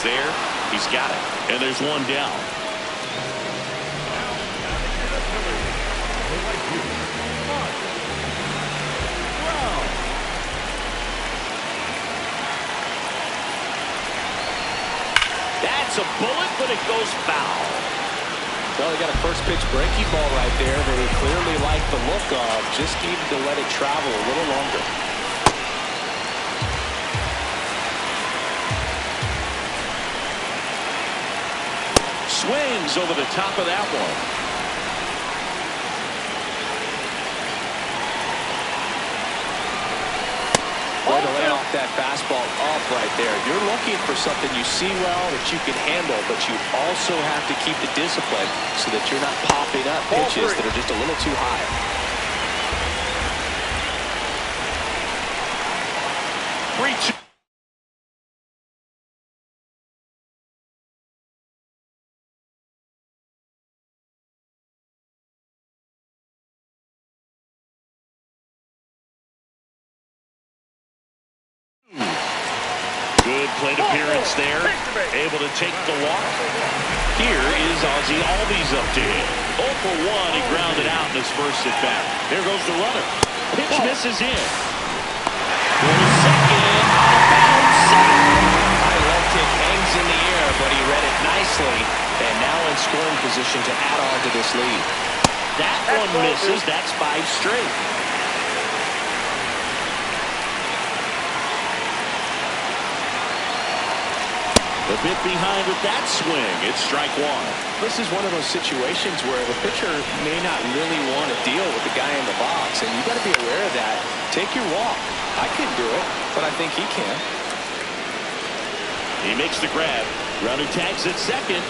there. He's got it. And there's one down. That's a bullet, but it goes foul. Well, he got a first pitch breaking ball right there that he clearly liked the look of. Just needed to let it travel a little longer. Swings over the top of that one. Way to lay off that fastball up right there. You're looking for something you see well that you can handle, but you also have to keep the discipline so that you're not popping up pitches that are just a little too high. Good plate appearance there. Able to take the walk. Here is Ozzie Albies up to him. 0 for 1. He grounded out in his first at bat. There goes the runner. Pitch misses in. For the second. Out of bounds. High left kick hangs in the air, but he read it nicely. And now in scoring position to add on to this lead. That one misses. That's 5 straight. A bit behind with that swing. It's strike one. This is one of those situations where the pitcher may not really want to deal with the guy in the box, and you got to be aware of that. Take your walk. I can do it, but I think he can. He makes the grab. Runner tags at second.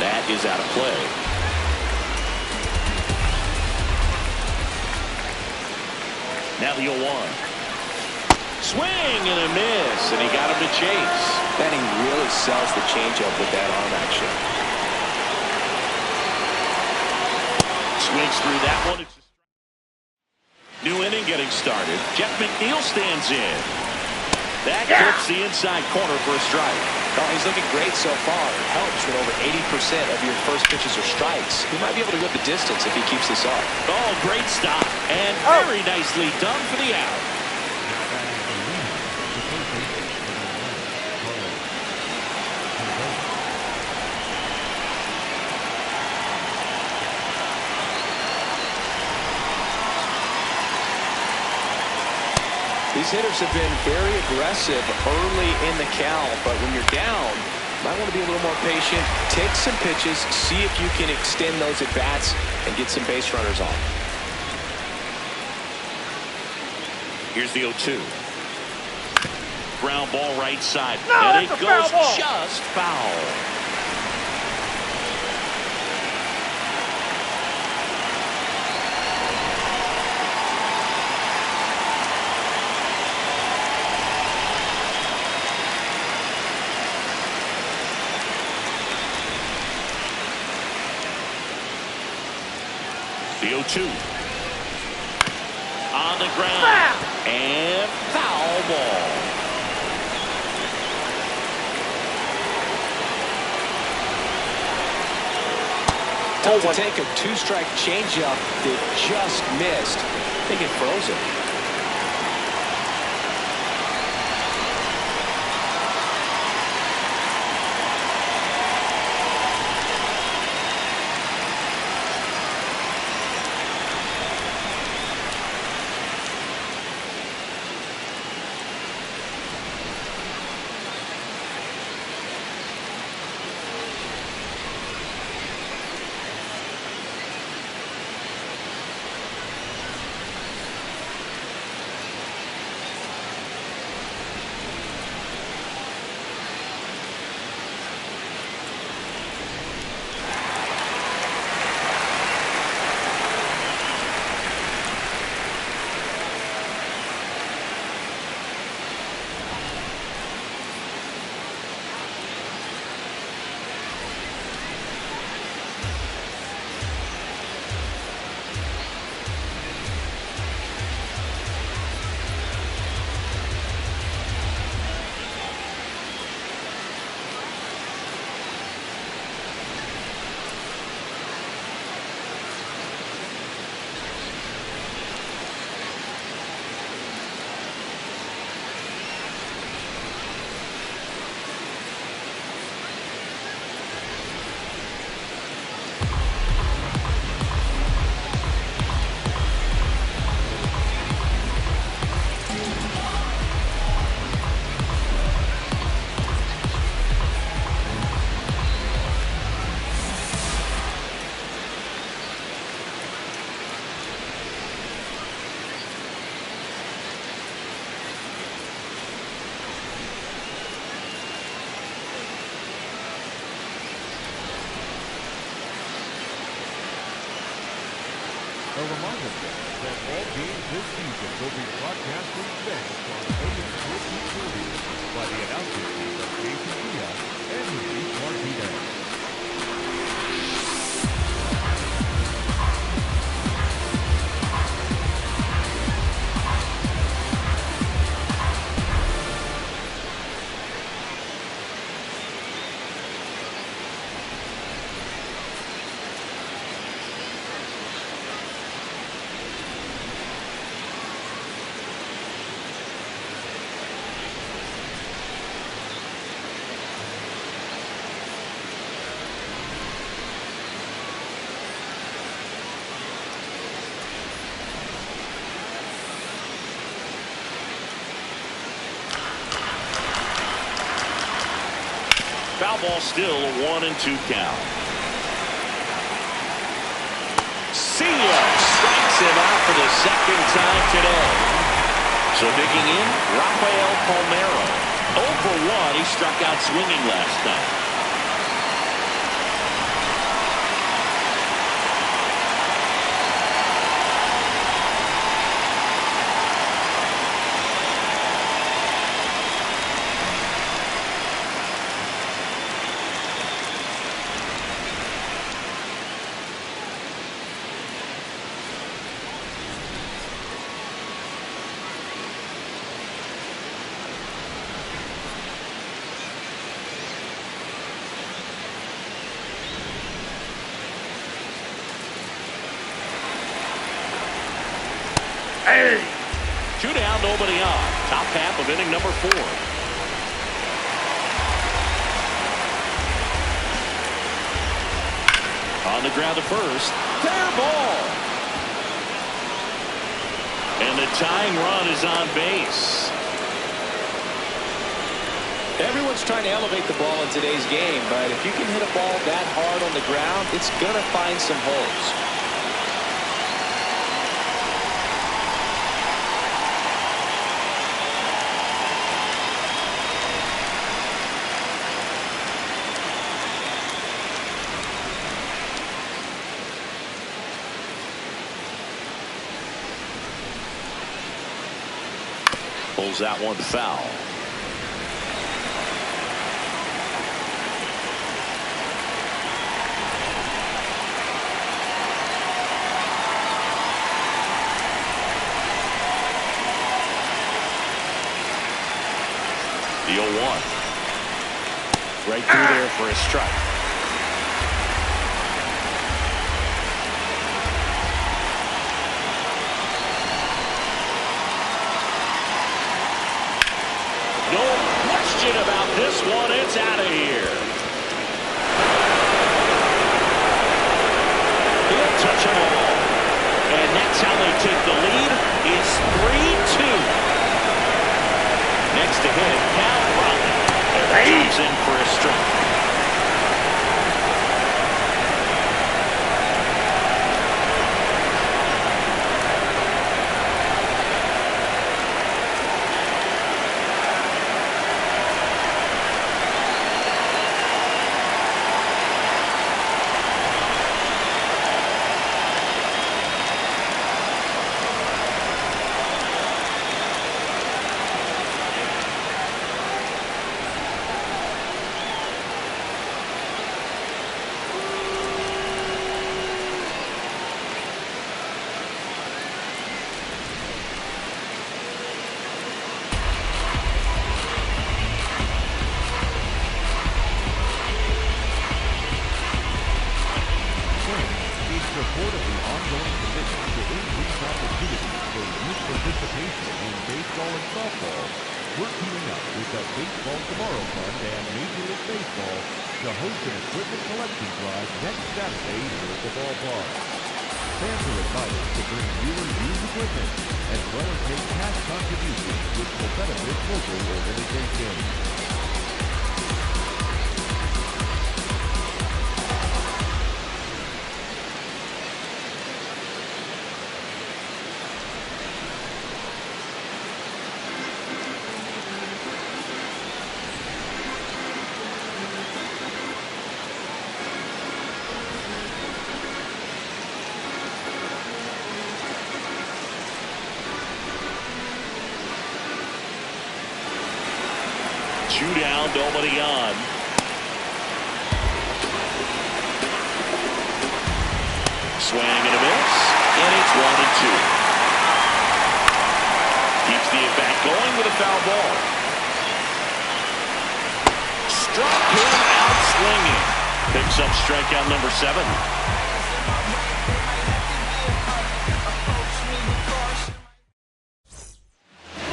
That is out of play. Now the 0-1. Swing and a miss, and he got him to chase. Benning really sells the changeup with that arm action. Swings through that one. New inning getting started. Jeff McNeil stands in. That clips the inside corner for a strike. Oh, he's looking great so far. It helps when over 80% of your first pitches are strikes. He might be able to go the distance if he keeps this up. Oh, great stop. And very nicely done for the out. These hitters have been very aggressive early in the count, but when you're down, you might want to be a little more patient, take some pitches, see if you can extend those at-bats and get some base runners off. Here's the 0-2. Ground ball right side. And it goes just foul. The 0-2. On the ground. And foul ball. Tough to take a 2-strike changeup that just missed. I think it froze him. A reminder that all games this season will be broadcast in Spanish on AM 1440 by the announcing team of Jason Diaz and Luis Martinez. Foul ball, still a 1-2 count. Sia strikes him out for the second time today. So digging in, Rafael Palmeiro. 0 for 1. He struck out swinging last night. Two down, nobody on. Top half of inning number 4. On the ground to first. Fair ball. And the tying run is on base. Everyone's trying to elevate the ball in today's game, but if you can hit a ball that hard on the ground, it's going to find some holes. Pulls that one foul. The 0-1. Right through there for a strike. No question about this one. It's out of here. He'll touch them all. And that's how they take the lead. It's 3-2. Next to hit, Cal Raleigh. And that comes in for a strike. Support of the ongoing commitment to increase opportunities for youth participation in baseball and softball, we're teaming up with the Baseball Tomorrow Fund and Major League Baseball to host an equipment collection drive next Saturday here at the ballpark. Fans are invited to bring new and used equipment, as well as make cash contributions which will benefit local organizations. 2 down, nobody on. Swing and a miss, and it's 1-2. Keeps the at-bat going with a foul ball. Struck him out swinging. Picks up strikeout number 7.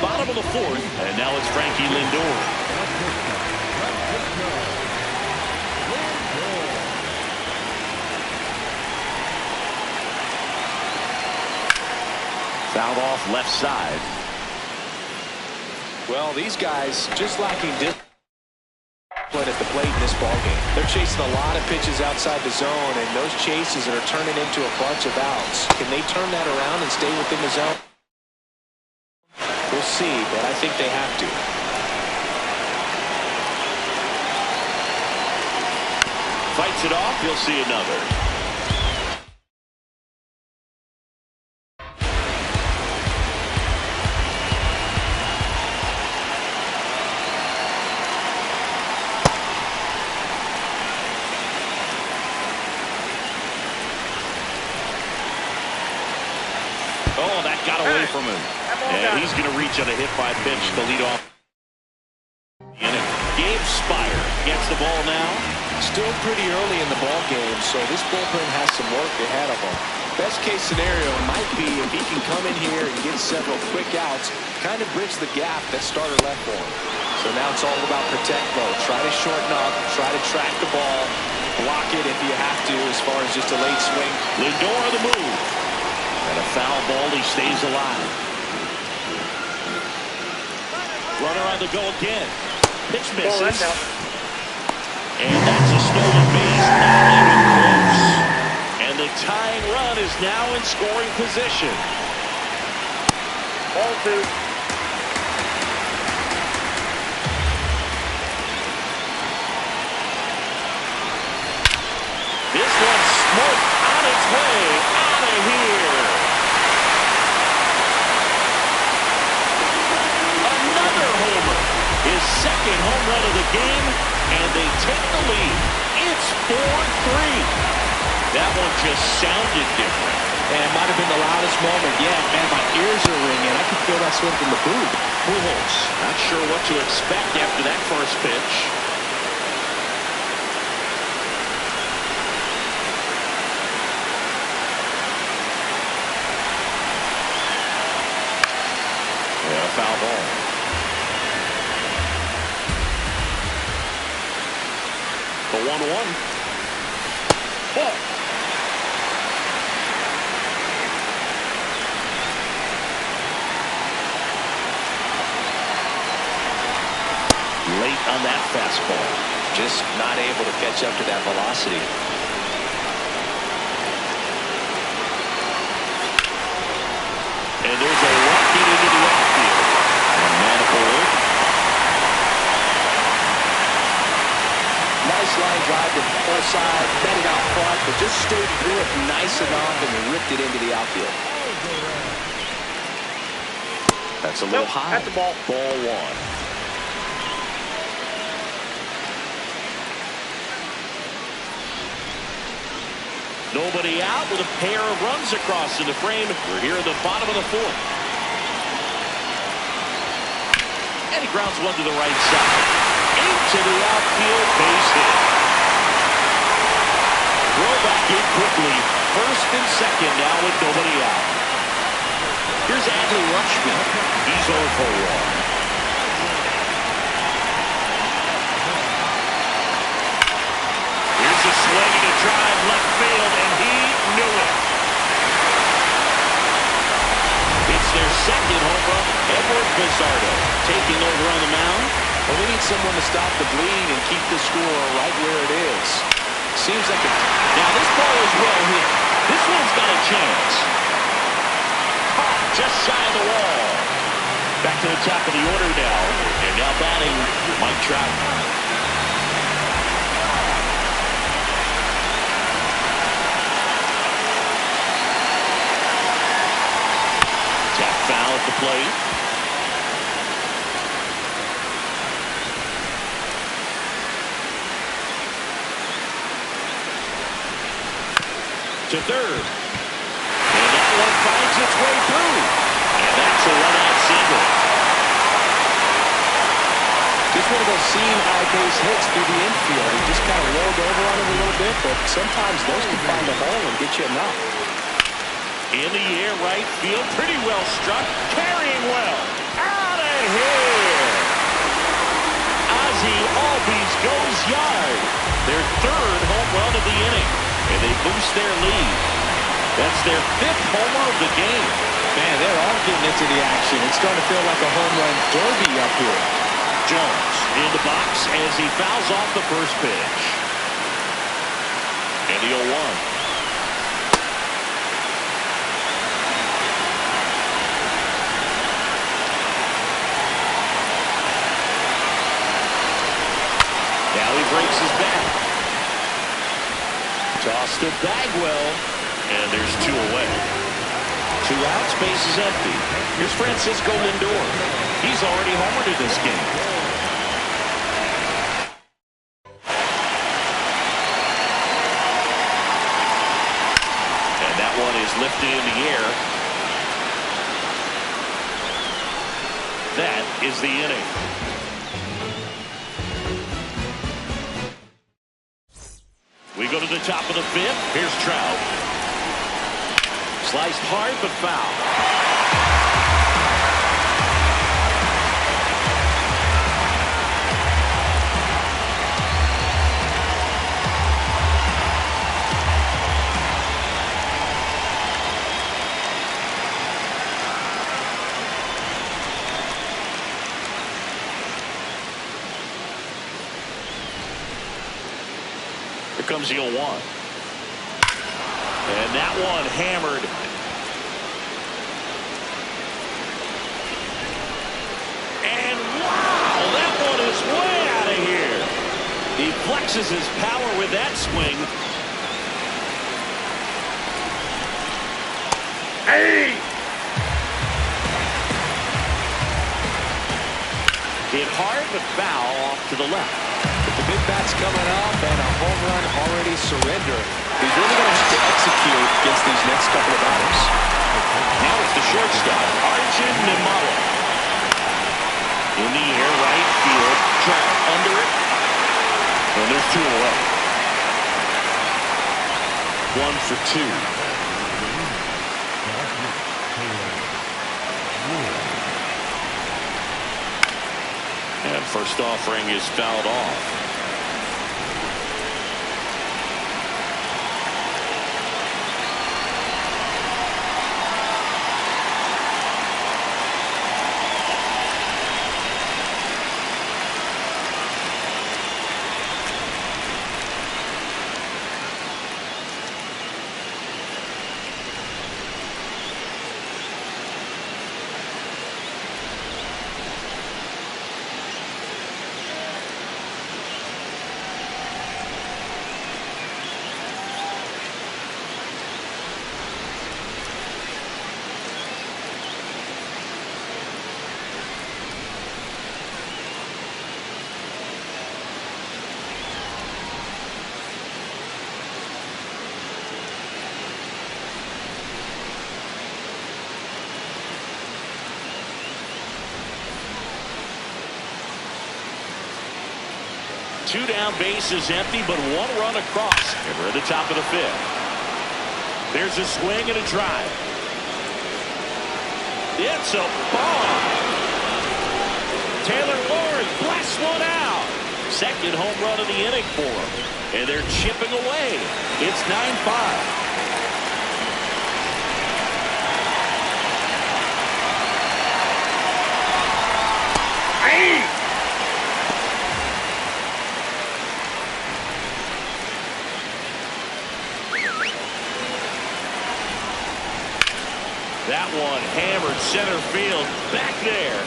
Bottom of the 4th, and now it's Frankie Lindor. Fouled off left side. Well, these guys just lacking discipline at the plate in this ballgame. They're chasing a lot of pitches outside the zone, and those chases are turning into a bunch of outs. Can they turn that around and stay within the zone? We'll see, but I think they have to. Fights it off. You'll see another. Oh, that got away from him. And he's going to reach on a hit by pitch to lead off. Gabe Spire gets the ball now. Still pretty early in the ball game, so this bullpen has some work ahead of him. Best case scenario might be if he can come in here and get several quick outs, kind of bridge the gap that starter left for him. So now it's all about protect mode. Try to shorten up, try to track the ball, block it if you have to as far as just a late swing. Lindor on the move. And a foul ball, he stays alive. Runner on the go again. Pitch misses. And that's a stolen base, not even close. And the tying run is now in scoring position. Ball 2. This one's smoked on its way out of here. Another homer. His second home run of the game, and they take the lead. It's 4-3. That one just sounded different. And it might have been the loudest moment yet. Man, my ears are ringing. I can feel that swing from the booth. Pujols, not sure what to expect after that first pitch. Yeah, a foul ball. The 1-1. Ball. Late on that fastball. Just not able to catch up to that velocity. And there's a rocket into the outfield. And Manifold. Nice line drive to the full side, met it out front, but just stayed through it nice enough and ripped it into the outfield. That's a little high. That's the ball. Ball 1. Nobody out with a pair of runs across in the frame. We're here at the bottom of the 4th. And he grounds one to the right side. Into the outfield, base hit. Throw back in quickly. First and second now with nobody out. Here's Adley Rutschman. He's 0 for 1. Here's a swing and a drive left field, and he knew it. It's their second home run. Edward Bizardo taking over on the mound. Well, we need someone to stop the bleed and keep the score right where it is. Seems like a... Now this ball is well hit. This one's got a chance. Just shy of the wall. Back to the top of the order now. And now batting Mike Trout. Tap foul at the plate. to third. And that one finds its way through. And that's a run-out single. Just one of those seam high base hits through the infield. He just kind of rolled over on it a little bit, but sometimes those can find a hole and get you a knock. In the air, right field, pretty well struck, carrying well. Out of here! Ozzie Albies goes yard. Their third home run of the inning, and they boost their lead. That's their fifth homer of the game. Man, they're all getting into the action. It's starting to feel like a home run derby up here. Jones in the box as he fouls off the first pitch. And the 0-1. Now he breaks his back. Toss to Bagwell. And there's 2 away. 2 outs, base is empty. Here's Francisco Lindor. He's already homered in this game. And that one is lifted in the air. That is the inning. We go to the top of the 5th. Here's Trout. Sliced hard but foul. Here comes the 0-1. And that one hammered. And wow, that one is way out of here. He flexes his power with that swing. Hey! Hit hard but foul off to the left. But the big bat's coming up and a home run already surrendered. He's really going to have to execute against these next couple of batters. Now it's the shortstop, Arjun Nimala. In the air, right field. Trout under it. And there's 2 away. 1 for 2. And first offering is fouled off. Two down, bases empty, but 1 run across. And we're at the top of the 5th. There's a swing and a drive. It's a ball. Taylor Ward blasts one out. Second home run of the inning for him. And they're chipping away. It's 9-5. That one hammered center field. Back there.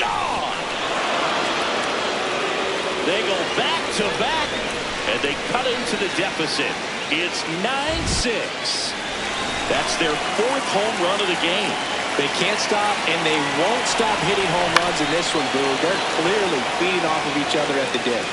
Gone. They go back to back. And they cut into the deficit. It's 9-6. That's their 4th home run of the game. They can't stop, and they won't stop hitting home runs in this one, Boo. They're clearly feeding off of each other at the dip.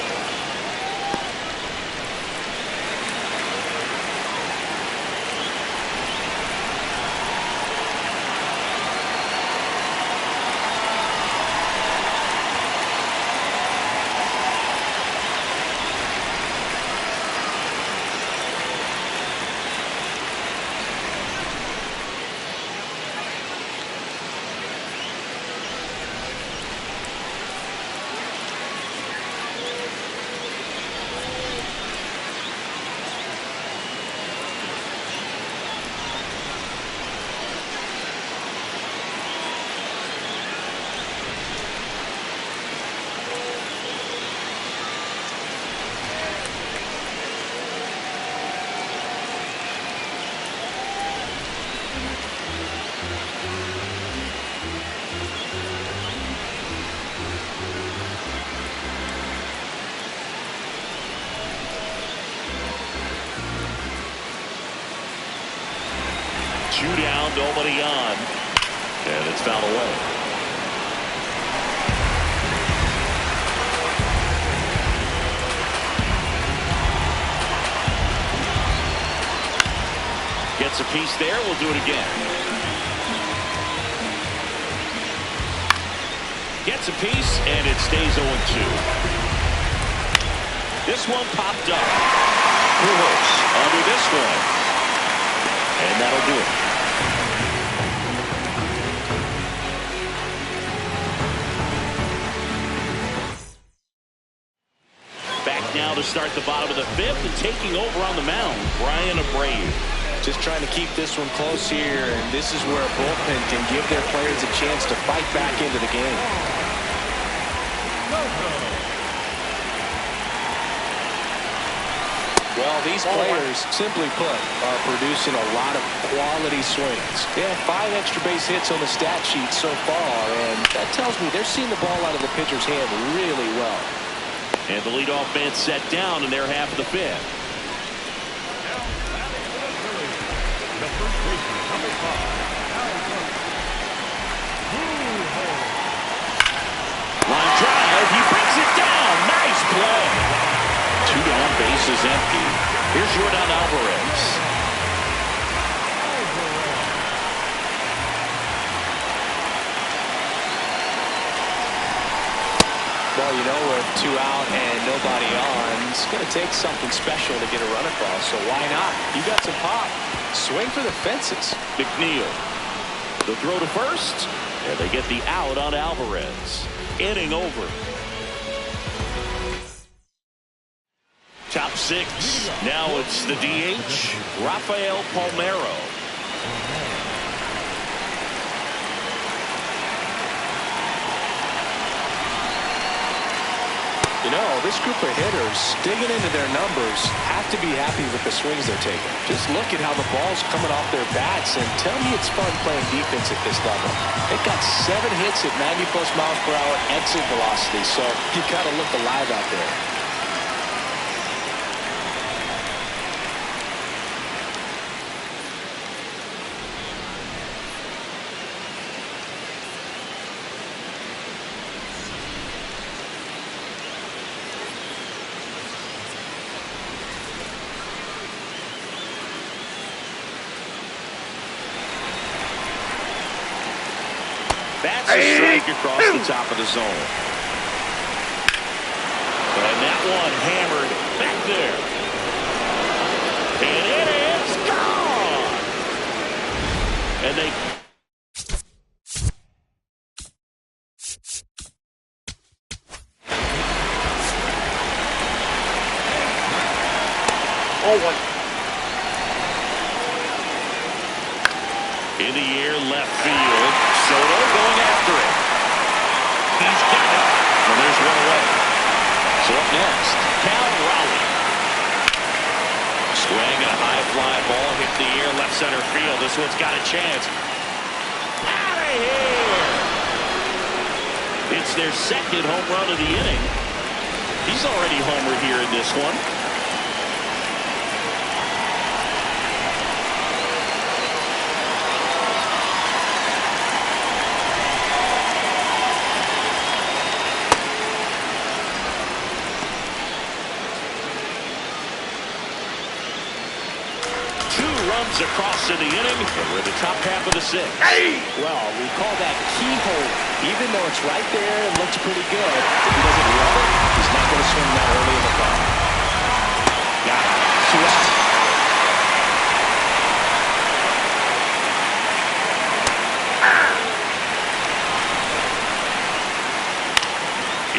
2 down, nobody on. And it's fouled away. Gets a piece there. We'll do it again. Gets a piece, and it stays 0-2. This one popped up. Pujols under this one. And that'll do it. Back now to start the bottom of the 5th, and taking over on the mound, Bryan Abreu. Just trying to keep this one close here, and this is where a bullpen can give their players a chance to fight back into the game. Well, these players, simply put, are producing a lot of quality swings. They have 5 extra base hits on the stat sheet so far, and that tells me they're seeing the ball out of the pitcher's hand really well. And the leadoff man set down in their half of the 5th. The first baseman, number 5, Line drive, he brings it down. Nice play. 2 down, bases empty. Here's Yordan Alvarez. Well, you know, with 2 out and nobody on, it's going to take something special to get a run across, so why not? You got some pop. Swing for the fences. McNeil. The throw to first, and they get the out on Alvarez. Inning over. Top 6. Now it's the DH, Rafael Palmeiro. You know, this group of hitters, digging into their numbers, have to be happy with the swings they're taking. Just look at how the ball's coming off their bats, and tell me it's fun playing defense at this level. They've got 7 hits at 90+ miles per hour exit velocity, so you got to look alive out there. That's a strike across the top of the zone. And that one hammered back there. And it is gone. And they... In the air, left field. Soto going after it. He's got it. And there's one away. So up next, Cal Raleigh. Swing and a high fly ball hit the air, left center field. This one's got a chance. Out of here. It's their 2nd home run of the inning. He's already homered here in this one. Across in the inning, and we're in the top half of the 6th. Well, we call that keyhole. Even though it's right there and looks pretty good, if he doesn't love it, he's not going to swing that early in the front. Got it. 2 out.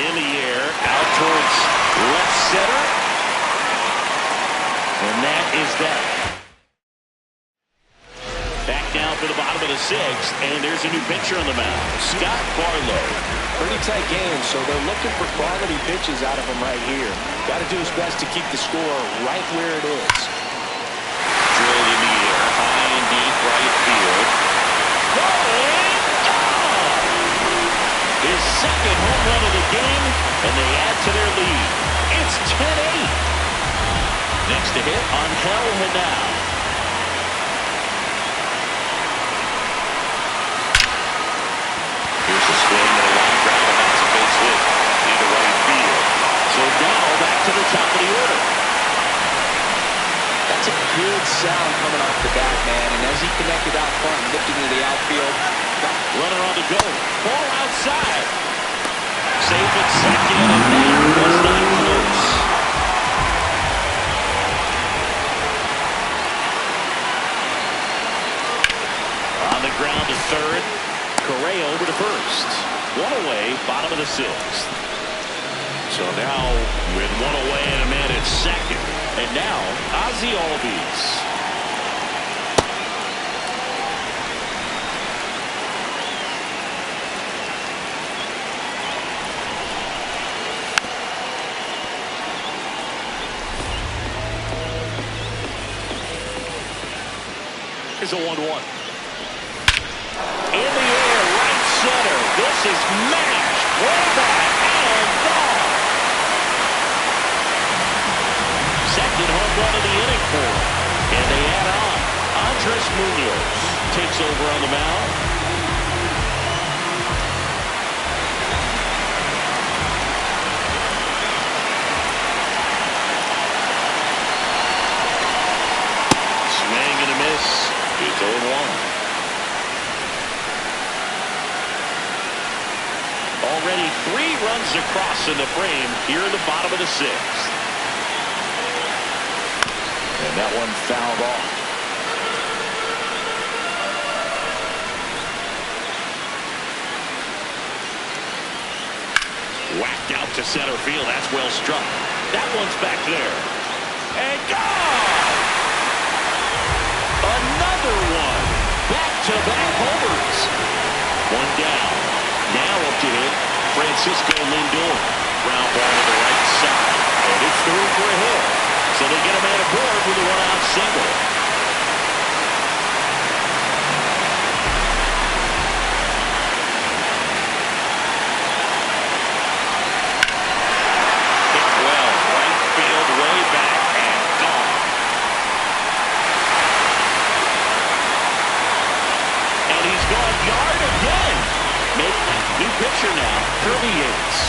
In the air, out towards left center. And that is that. Back down for the bottom of the 6th, and there's a new pitcher on the mound, Scott Barlow. Pretty tight game, so they're looking for quality pitches out of him right here. Got to do his best to keep the score right where it is. Drilled in the air, high and deep right field. His 2nd home run of the game, and they add to their lead. It's 10-8. Next to hit, Angel Henao. That's a good sound coming off the bat, man. And as he connected out front and lifted into the outfield. Runner on the go. Ball outside. Safe at second, and that was not close. On the ground to third. Correa over to first. One away, bottom of the sixth. So now with one away and a man at second. And now Ozzie Albies. Here's a 1-1. In the air, right center. This is mashed. Way back and gone. Second home run of the inning for him. And they add on. Andres Munoz takes over on the mound. Swing and a miss. It's 0-1. Already 3 runs across in the frame here in the bottom of the sixth. And that one fouled off. Whacked out to center field. That's well struck. That one's back there. And gone! Another one. Back-to-back homers. One down. Now up to hit Francisco Lindor. Ground ball to the right side. And it's through for a hit. So they get a man aboard with a one-out single. Hit well. Right field, way back, and gone. And he's gone yard again. New pitcher now, Kirby Yates.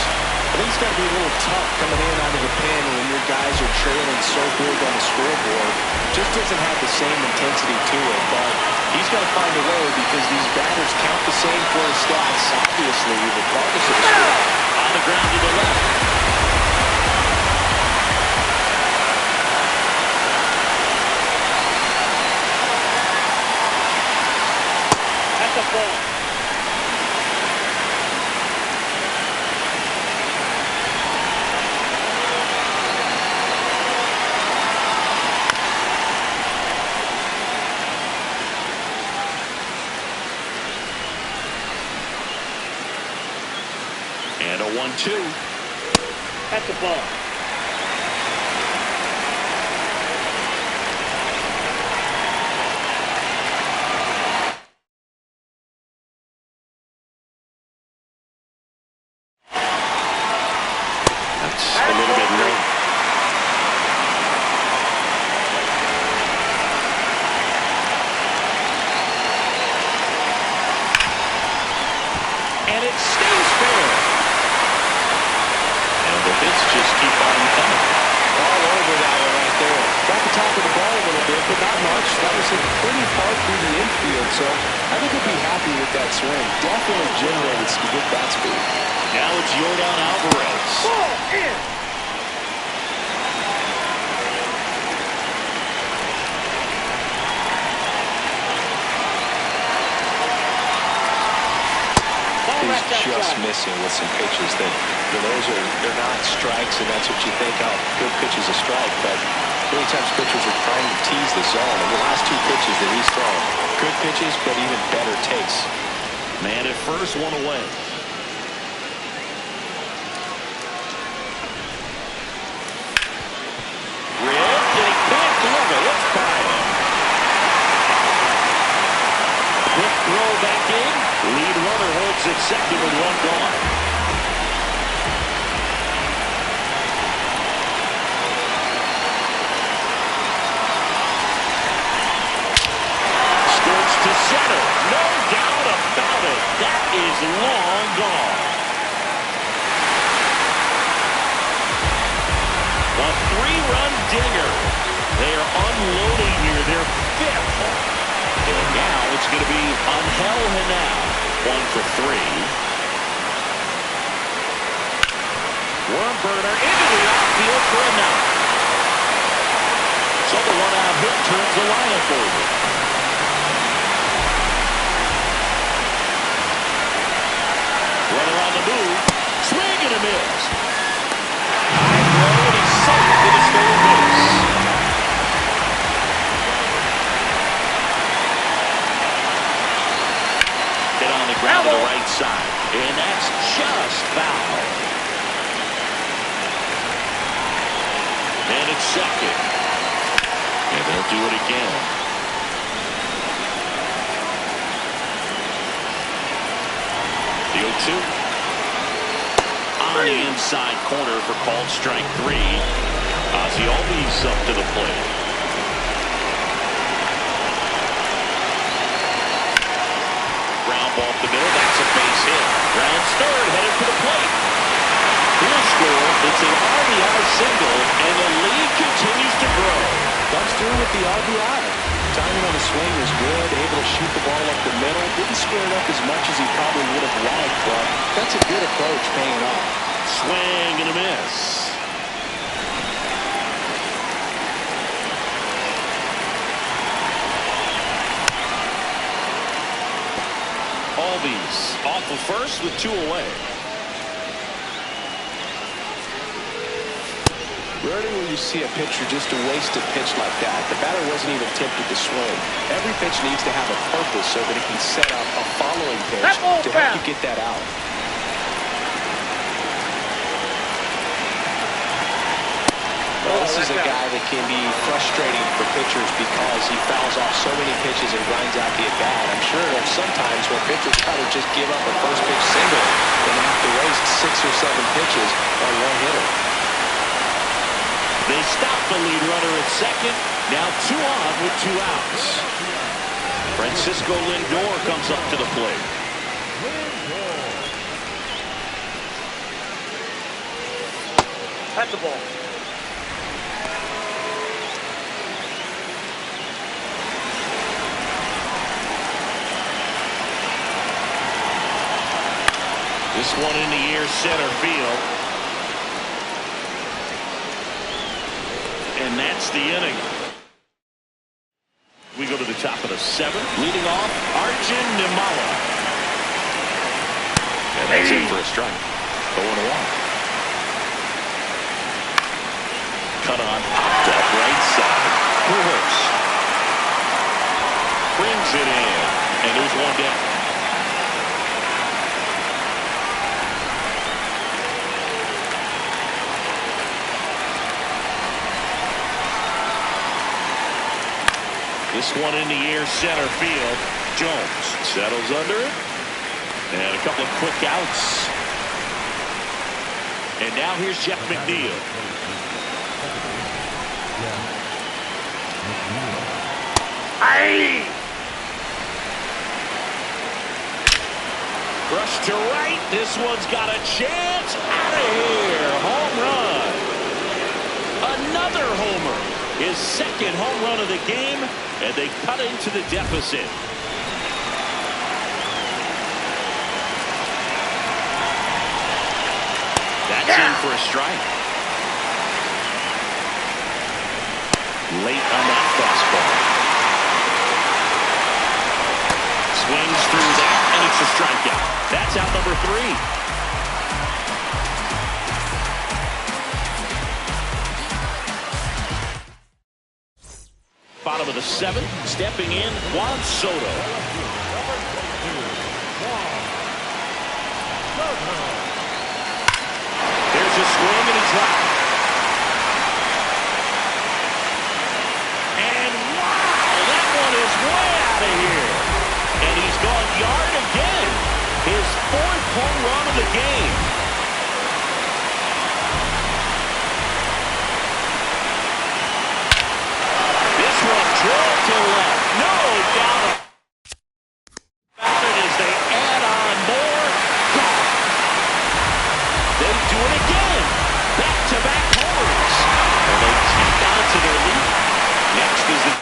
I think it's got to be a little tough coming in out of the pen when your guys are trailing so big on the scoreboard. Just doesn't have the same intensity to it, but he's got to find a way because these batters count the same for his stats, obviously, regardless of the score. On the ground to the left. At the ball. And a 1-2 at the ball. That's a little bit late. And it stays fair. The hits just keep on coming. All over that one right there. Got the top of the ball a little bit, but not much. That was hit pretty far through the infield, so I think he'll be happy with that swing. Definitely generated some good bat speed. Now it's Yordan Alvarez. Ball in. He's just missing with some pitches that, they're not strikes, and that's what you think, oh, good pitch is a strike, but many times pitchers are trying to tease the zone, and the last 2 pitches that he's thrown, good pitches, but even better takes. Man at first, one away. Ripped, and he can't glove it. It's by him. Quick throw back in. Lead runner holds it second with 1 gone. Skirts to center. No doubt about it. That is long gone. A 3-run dinger. They are unloading 1 for 3. Worm burner into the outfield for a knock. So the one-out hit turns the lineup over. Runner on the move. Swing and a miss. High throw, and he's safe with a stolen base. Hit on the ground to the right side. And that's just foul. And it's second. And they'll do it again. The 0-2. On the inside corner for called strike 3. Ozzie Albies up to the plate. Ground ball up the middle. That's a base hit. Rounds third, headed for the plate. He'll score. It's an RBI single, and the lead continues to grow. Comes through with the RBI. Timing on the swing was good, able to shoot the ball up the middle. Didn't square it up as much as he probably would have liked, but that's a good approach paying off. Swing and a miss. Albies off the first with 2 away. Rarely will you see a pitcher just a wasted pitch like that. The batter wasn't even tempted to swing. Every pitch needs to have a purpose so that it can set up a following pitch to help you get that out. Well, this is a guy that can be frustrating for pitchers because he fouls off so many pitches and grinds out the at-bat. I'm sure there's sometimes where pitchers probably just give up a first pitch single and have to waste 6 or 7 pitches on one hitter. They stop the lead runner at second. Now 2 on with 2 outs. Francisco Lindor comes up to the plate. At the ball. This one in the air, center field. And that's the inning. We go to the top of the 7th. Leading off, Arjun Nimmala. And that's in for a strike. 0-1. Cut on, popped up right side. Pujols brings it in. And there's one down. This one in the air, center field. Jones settles under it. And a couple of quick outs. And now here's Jeff McNeil. Aye! Rush to right. This one's got a chance. Out of here. Home run. Another homer. His second home run of the game, and they cut into the deficit. That's in for a strike. Late on that fastball. Swings through that, and it's a strikeout. That's out number 3. Bottom of the 7th, stepping in, Juan Soto. There's a swing and a drop. And wow, that one is way out of here. And he's gone yard again. His 4th home run of the game. Drilled to left. No doubt about it as they add on more. Gone. They do it again. Back-to-back homers. And they take on to their lead. Next is the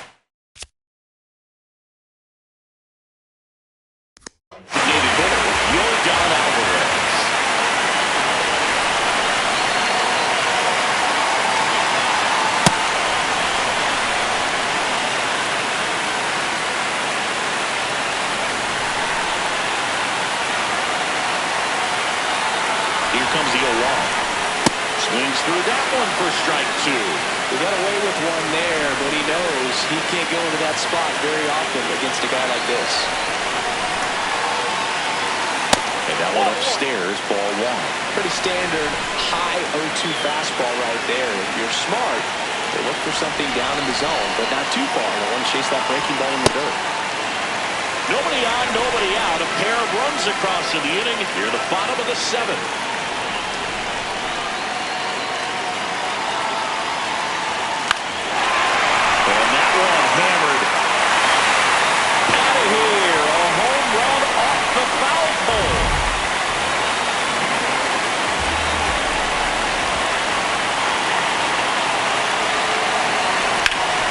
through that one for strike two. He got away with one there, but he knows he can't go into that spot very often against a guy like this. And that one upstairs, ball one. Pretty standard high 0-2 fastball right there. If you're smart, they look for something down in the zone, but not too far. They want to chase that breaking ball in the dirt. Nobody on, nobody out. A pair of runs across in the inning. Here, the bottom of the seventh. And that one hammered out of here. A home run off the foul pole.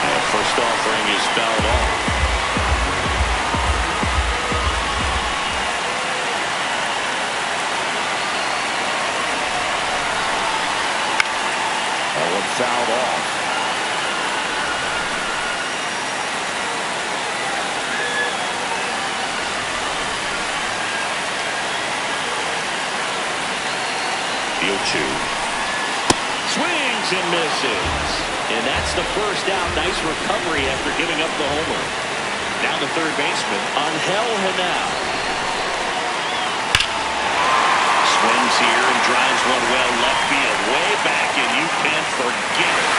And first offering is fouled off. Fouled off. The 0-2. Swings and misses. And that's the first out. Nice recovery after giving up the homer. Down to third baseman, Angel Henao. Swings here and drives one well left field, way back, and you can't forget it.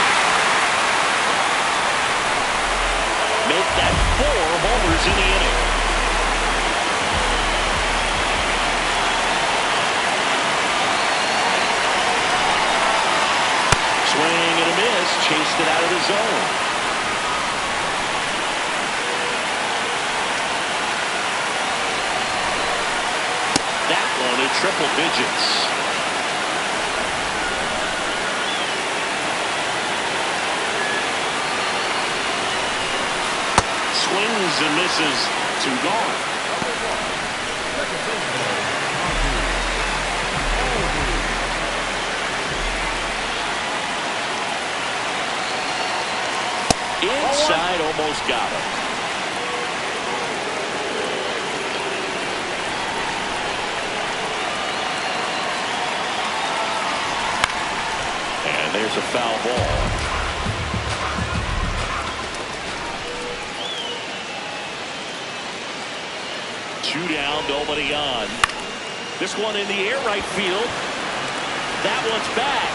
Make that 4 homers in the inning. Swing and a miss, chased it out of the zone. That one in triple digits. Swings and misses. 2 gone. Inside, almost got him. And there's a foul ball. Two down, nobody on. This one in the air, right field. That one's back.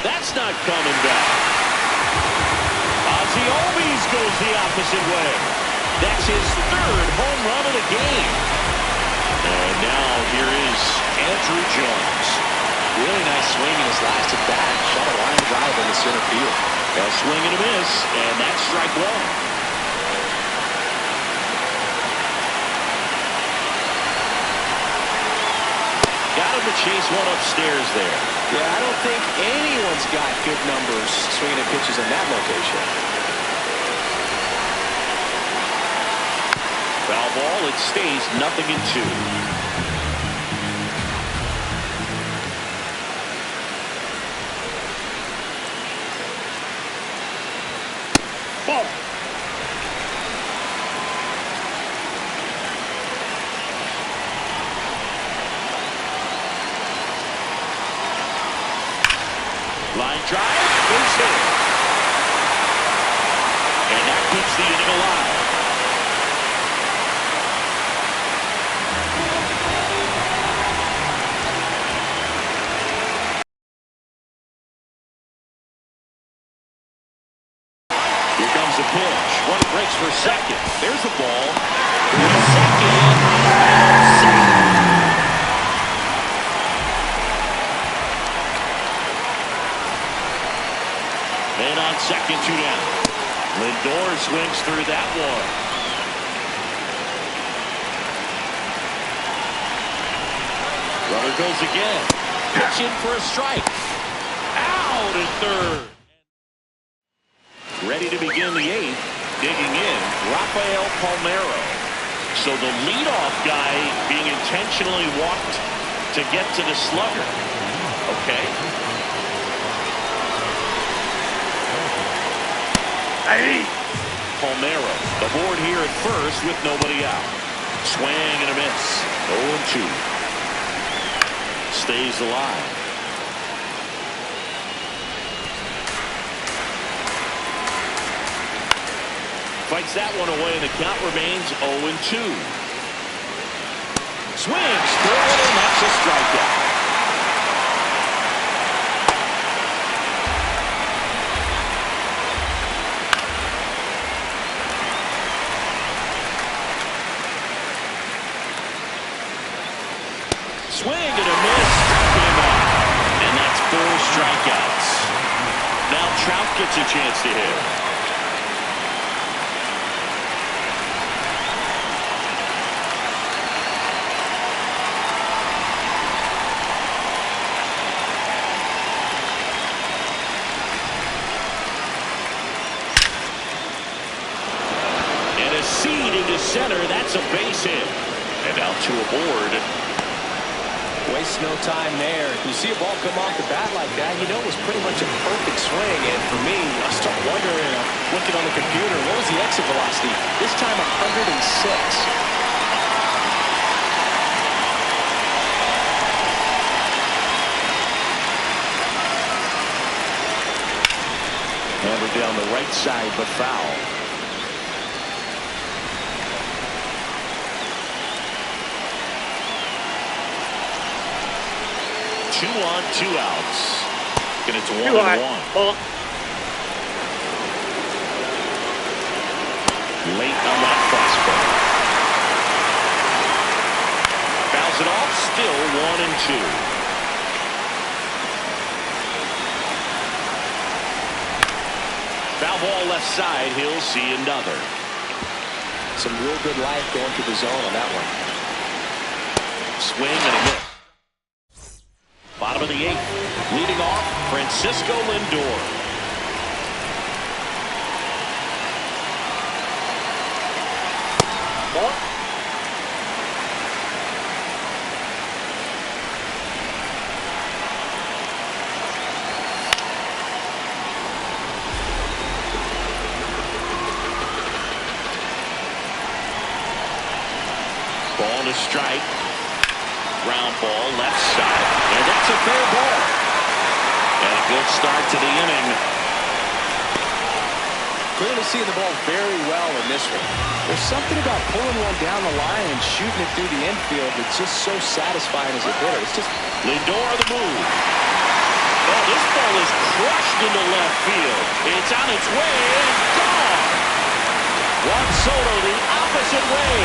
That's not coming back. Ozzie Albies goes the opposite way. That's his 3rd home run of the game. And now here is Andruw Jones. Really nice swing in his last at bat. Shot a line drive in the center field. A swing and a miss, and that's strike one. Got him to chase one upstairs there. Yeah, I don't think anyone's got good numbers swinging at pitches in that location. Foul ball, it stays 0-2. Ball. Line drive, goes in. And that keeps the inning alive. Here comes the pitch. One breaks for second. There's the ball. Second. And on second, 2 down. Lindor swings through that one. Runner goes again. Pitch in for a strike. Out at third. Ready to begin the 8th. Digging in, Rafael Palmeiro. So the leadoff guy being intentionally walked to get to the slugger. Okay. Hey! Palmeiro, the board here at first with nobody out. Swing and a miss. 0-2. Stays alive. Fights that one away, and the count remains 0-2. Swings through it, and that's a strikeout. Swing and a miss. Struck him out. And that's 4 strikeouts. Now Trout gets a chance to hit. And a seed into center. That's a base hit. And now 2 aboard. Waste no time there. You see a ball come off the bat like that, you know it was pretty much a perfect swing. And for me, I start wondering, looking on the computer, what was the exit velocity? This time 106. Hammered down the right side, but foul. 2 on, 2 outs. And it's 1-1. Late on that fastball. Fouls it off, still 1-2. Foul ball left side, he'll see another. Some real good life going through the zone on that one. Swing and a miss. Bottom of the 8th. Leading off, Francisco Lindor. Ball to strike. Ground ball left side. And that's a fair ball. And a good start to the inning. Clearly seeing the ball very well in this one. There's something about pulling one down the line and shooting it through the infield that's just so satisfying as a hitter. It's just Lindor the move. Oh, this ball is crushed into left field. It's on its way and gone. Juan Soto the opposite way.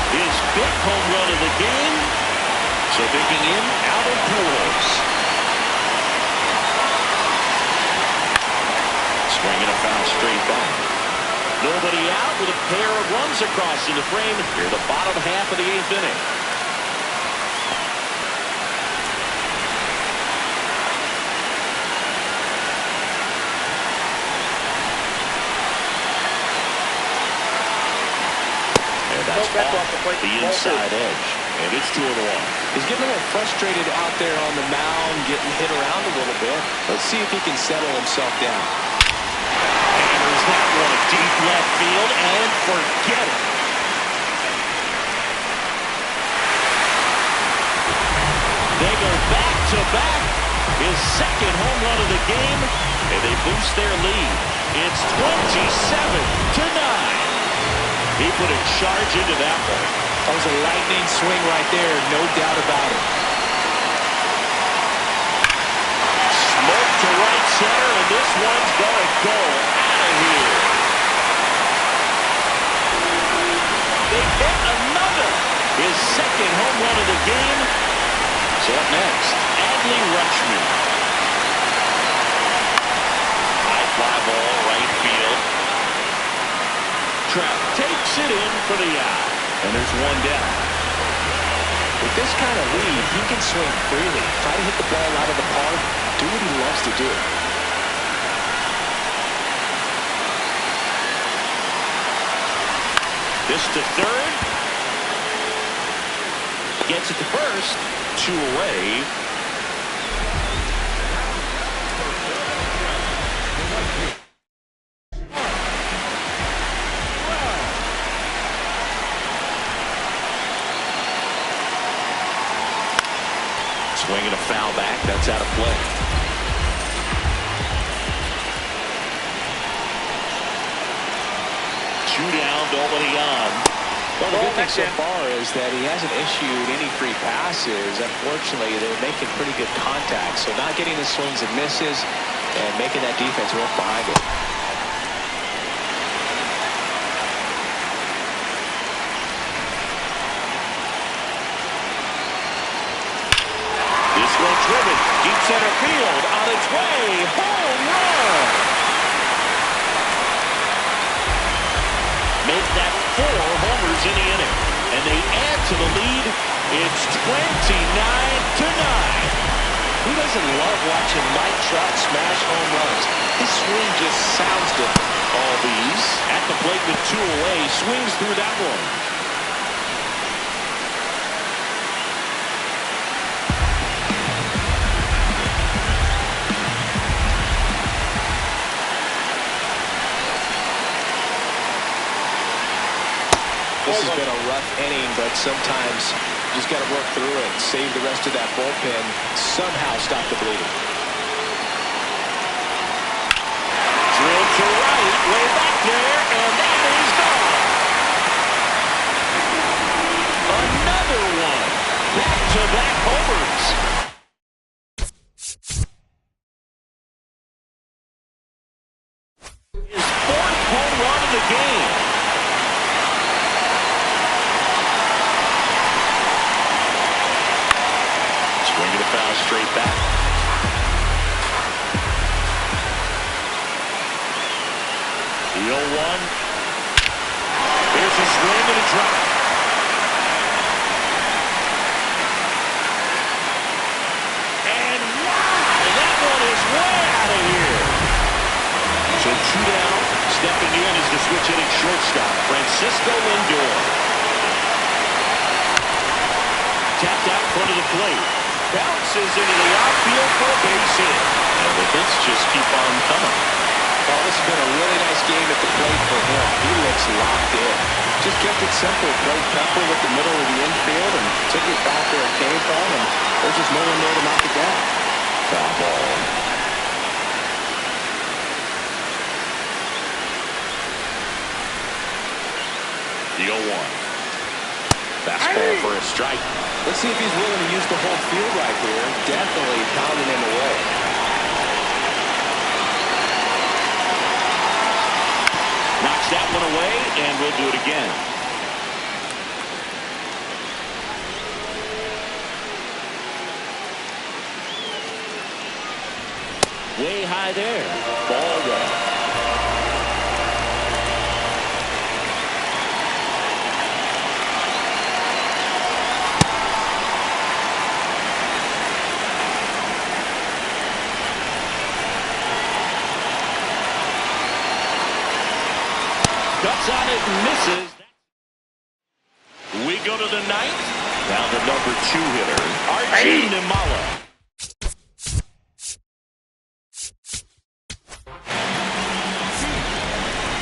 His 5th home run of the game. So digging in, Albert Pujols. Swinging a foul straight back. Nobody out with a pair of runs across in the frame here, the bottom half of the 8th inning. And that's off the inside edge. And it's 2-1. He's getting a little frustrated out there on the mound, getting hit around a little bit. Let's see if he can settle himself down. Hammers that one deep left field and forget it. They go back-to-back. His 2nd home run of the game, and they boost their lead. It's 27-9. He put a charge into that one. That was a lightning swing right there, no doubt about it. Smoke to right center, and this one's going to go out of here. They hit another. His 2nd home run of the game. So up next, Adley Rutschman. High fly ball, right field. Trout takes it in for the out. And there's one down. With this kind of lead, he can swing freely. Try to hit the ball out of the park. Do what he loves to do. This to third. Gets it to first. 2 away. Swinging a foul back. That's out of play. shootout already on. Well, the good thing so far is that he hasn't issued any free passes. Unfortunately, they're making pretty good contact. So not getting the swings and misses and making that defense work behind it. This one driven. Deep center field. On its way. Home run. Make that 4 homers in the inning. And they add to the lead. It's 29-9. Who doesn't love watching Mike Trout smash home runs? His swing just sounds different. Albies at the plate with 2 away. Swings through that one. This has been a rough inning, but sometimes you just got to work through it, save the rest of that bullpen, somehow stop the bleeding. Drilled to right, way back there, and that is gone. Another one. Back-to-back homers. His 4th home run of the game. Swinging a foul straight back. The 0-1. There's a swing and a drop. And wow, that one is way out of here. So 2 down. Stepping in is the switch hitting shortstop, Francisco Lindor. Tapped out in front of the plate. Bounces into the outfield for a base hit. And the hits just keep on coming. Well, this has been a really nice game at the plate for him. He looks locked in. Just kept it simple. Played Pepper with the middle of the infield and took it back where it came from, and there's just no one there to knock it down. Foul ball. The 0-1. Fastball for a strike. Let's see if he's willing to use the whole field right here. Definitely pounding him away. Knocks that one away, and we'll do it again. Way high there. Ball one. Cuts on it and misses. We go to the 9th. Now the number 2 hitter, Archie Nimala.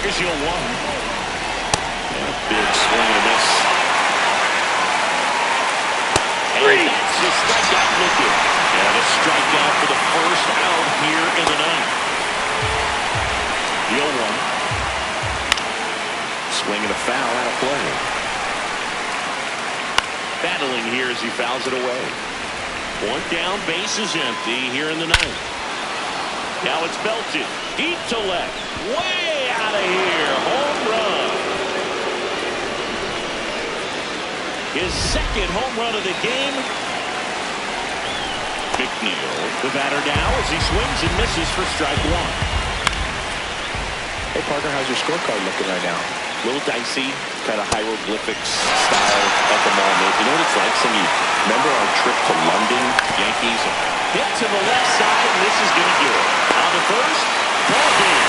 Here's your 1. And a big swing and a miss. And that's a strikeout looking. And a strikeout for the first out here in the 9th. The 0-1. Swinging a foul out of play. Battling here as he fouls it away. 1 down, base is empty here in the 9th. Now it's belted. Deep to left. Way out of here. Home run. His 2nd home run of the game. McNeil, the batter now as he swings and misses for strike 1. Hey, Parker, how's your scorecard looking right now? A little dicey, kind of hieroglyphics style at the moment. You know what it's like? Remember our trip to London, Yankees? Hit to the left side, and this is going to do it. On the first, ball game.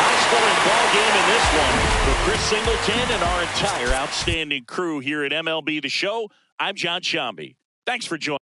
High-scoring ball game in this one for Chris Singleton and our entire outstanding crew here at MLB The Show. I'm John Shambi. Thanks for joining.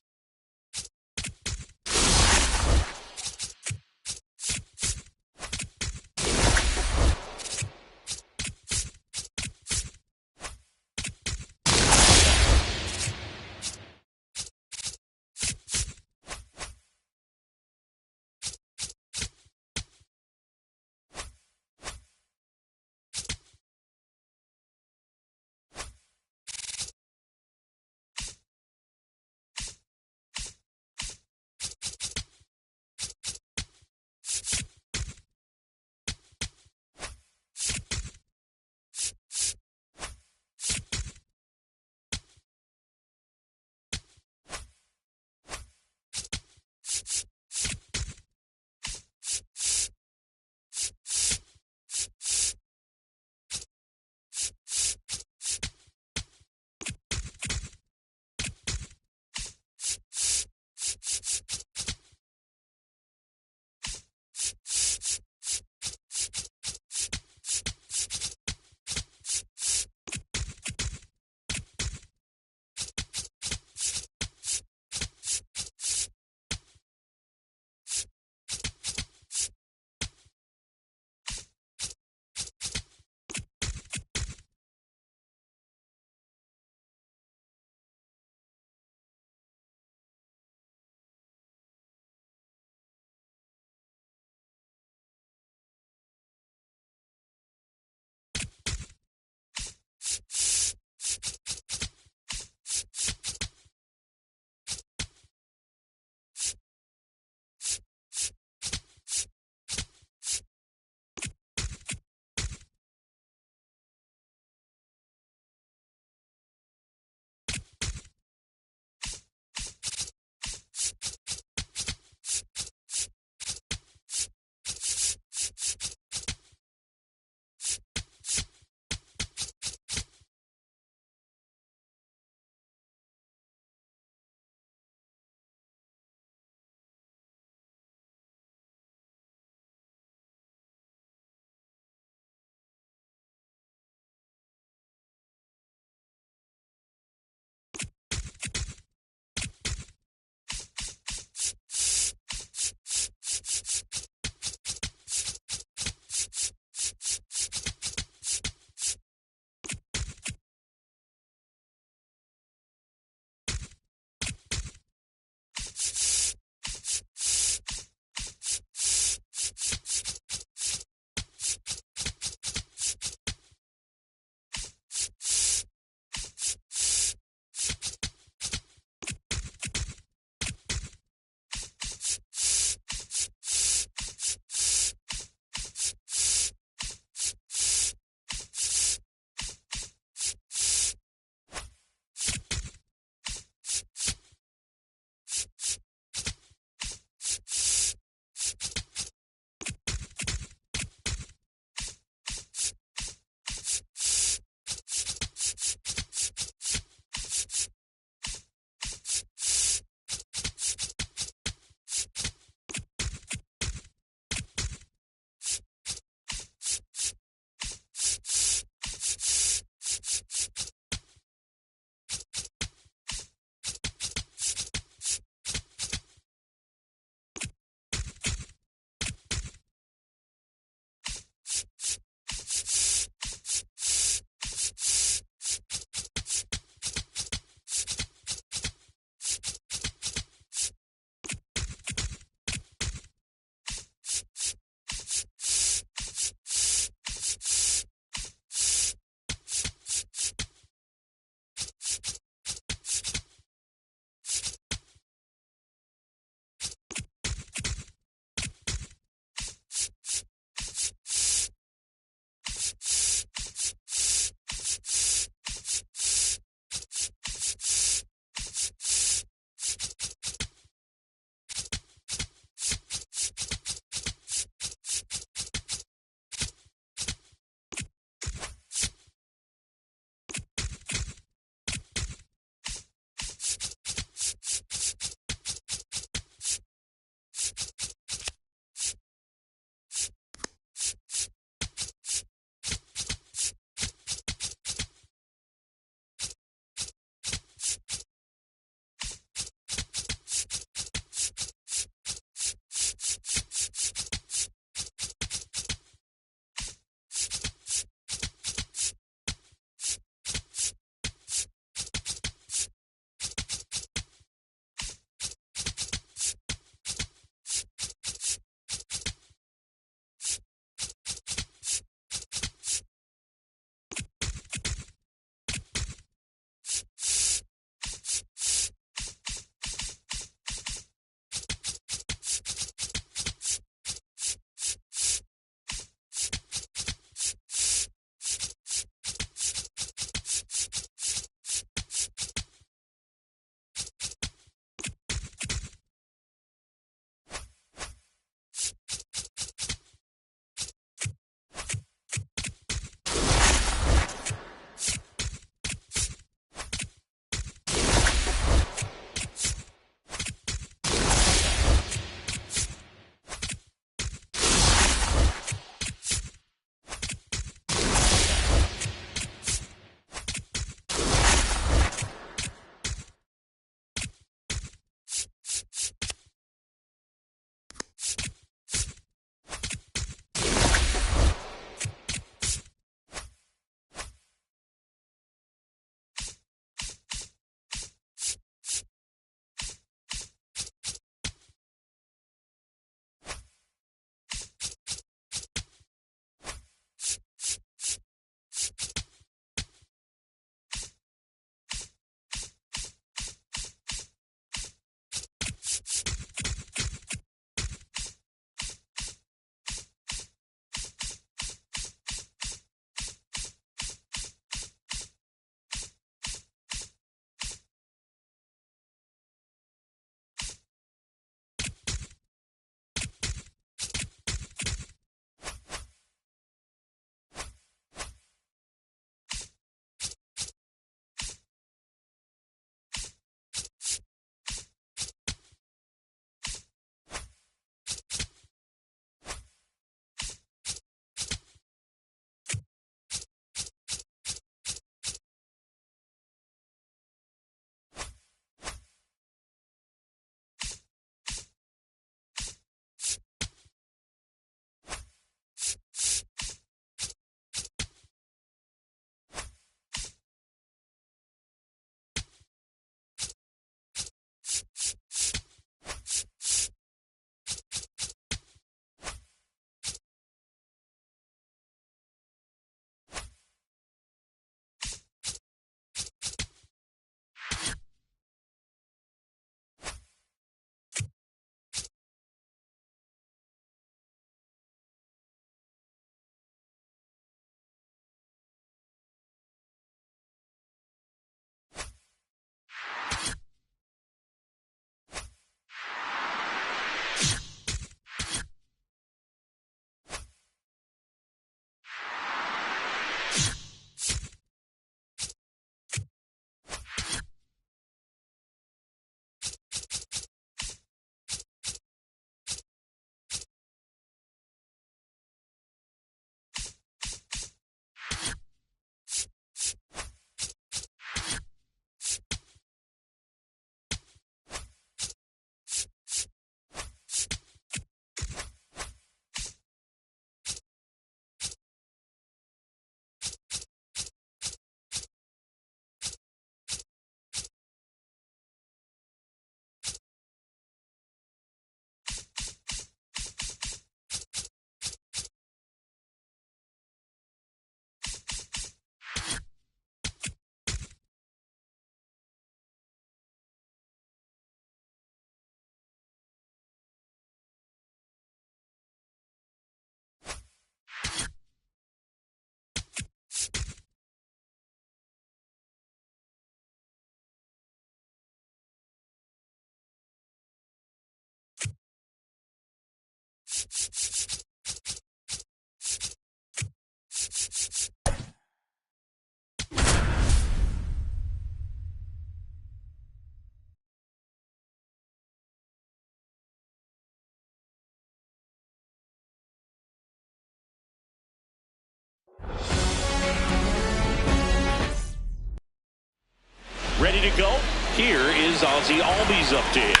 Ready to go? Here is Ozzie Albies up to hit.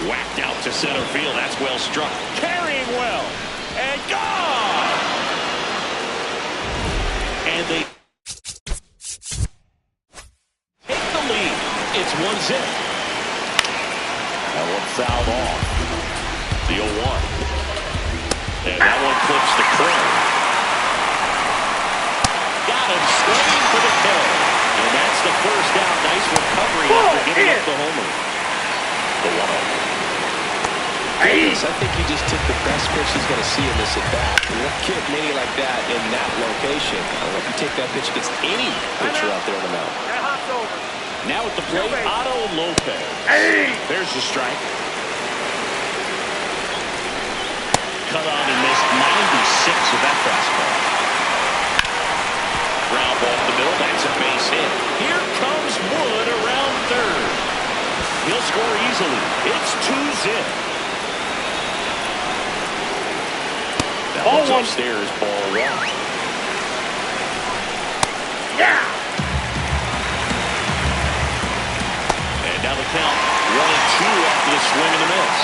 Whacked out to center field. That's well struck. Carrying well. And gone! And they take the lead. It's 1-0. That one fouled off. The 0-1. And that one clips the corner. Got him swinging for the kill. And that's the first out. Nice recovery after giving up the homer. The 1-0. I think he just took the best pitch he's going to see in this at-bat. You don't get many like that in that location. I don't know if you take that pitch against any pitcher out there on the mound. Now at the plate, Otto Lopez. There's the strike. Cut on and missed 96 of that fastball. Ground ball to the middle. That's a base hit. Here comes Wood around third. He'll score easily. It's 2-0. That one's upstairs, ball 1. Yeah! And now the count 1-2 after the swing and the miss.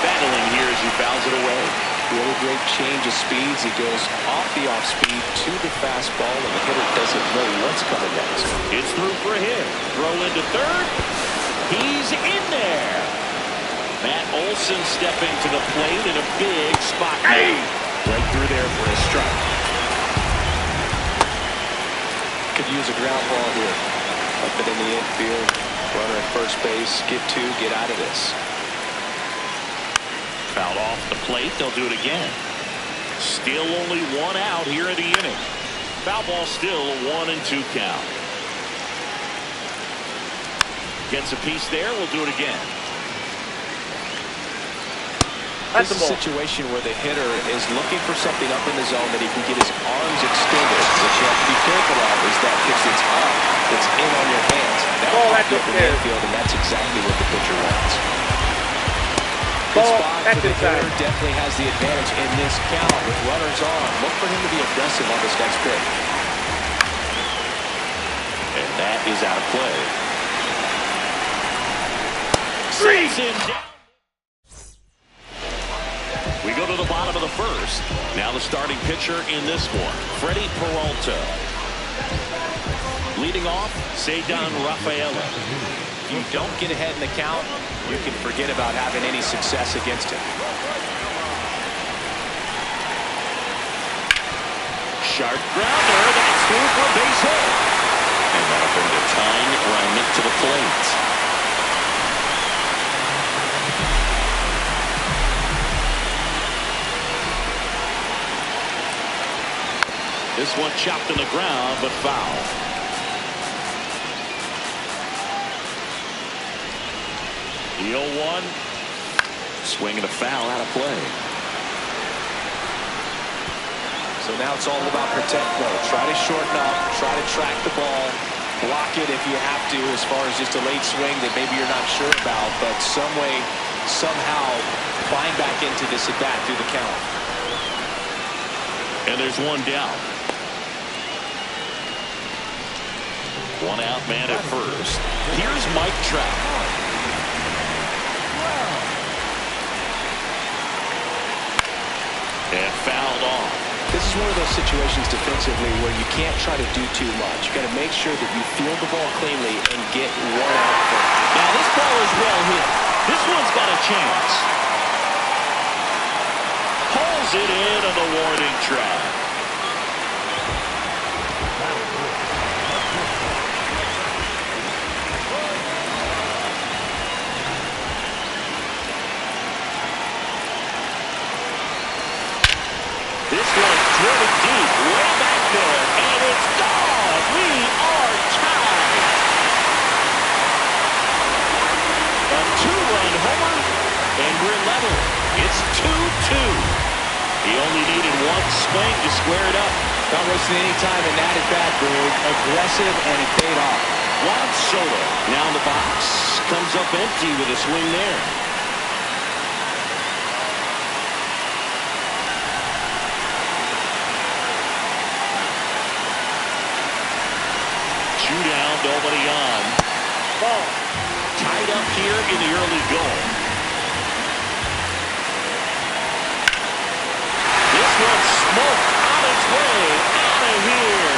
Battling here as he fouls it away. Really great change of speeds. He goes off the off-speed to the fastball, and the hitter doesn't know what's coming next. It's through for a hit. Throw into third. He's in there. Matt Olson stepping to the plate in a big spot. Right through there for a strike. Could use a ground ball here. Up it in the infield. Runner at first base. Get 2. Get out of this. Fouled off the plate. They'll do it again. Still only 1 out here in the inning. Foul ball still a 1-2 count. Gets a piece there. We'll do it again. This is a situation where the hitter is looking for something up in the zone that he can get his arms extended. What you have to be careful of is that pitch that's up, that's in on your hands. That'll pop you up in the infield, and that's exactly what the pitcher wants. Good spot for the hitter. Definitely has the advantage in this count with runners on. Look for him to be aggressive on this next pitch. And that is out of play. Stays him down. We go to the bottom of the first. Now the starting pitcher in this one, Freddie Peralta. Leading off, Ceddanne Rafaela. If you don't get ahead in the count, you can forget about having any success against him. Sharp grounder. That's through for a base hit. And that'll bring the tying run to the plate. This one chopped in the ground, but foul. The 0-1. Swing and a foul out of play. So now it's all about protect mode. Try to shorten up. Try to track the ball. Block it if you have to, as far as just a late swing that maybe you're not sure about. But some way, somehow, climb back into this at bat through the count. And there's one down. 1 out, man at first. Here's Mike Trout. And fouled off. This is one of those situations defensively where you can't try to do too much. You got to make sure that you field the ball cleanly and get 1 out first. Now this ball is well hit. This one's got a chance. Pulls it in on the warning track. This one driven deep, way back there, and it's gone. We are tied. A 2-run homer, and we're level. It's 2-2. He only needed 1 swing to square it up. Not wasting any time in that at bat, Boog. Aggressive, and it paid off. Juan Soto now in the box, comes up empty with a swing there. Shootout nobody on. Ball. Tied up here in the early going. This one's smoked on its way out of here.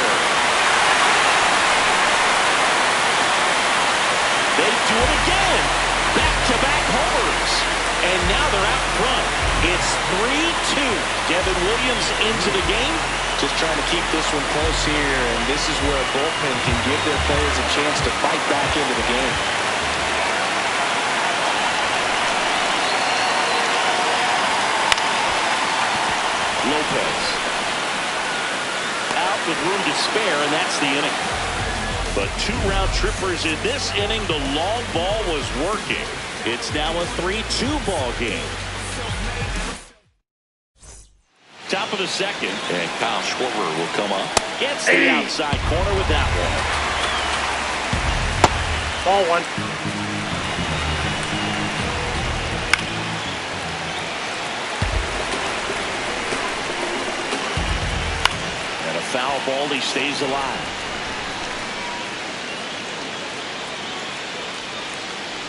They do it again. Back-to-back homers. And now they're out front. It's 3-2. Devin Williams into the game. Just trying to keep this one close here, and this is where a bullpen can give their players a chance to fight back into the game. Lopez. Out with room to spare, and that's the inning. But 2 round trippers in this inning. The long ball was working. It's now a 3-2 ball game. Top of the second, and Kyle Schwarber will come up. Gets the outside corner with that one. Ball 1. And a foul ball, he stays alive.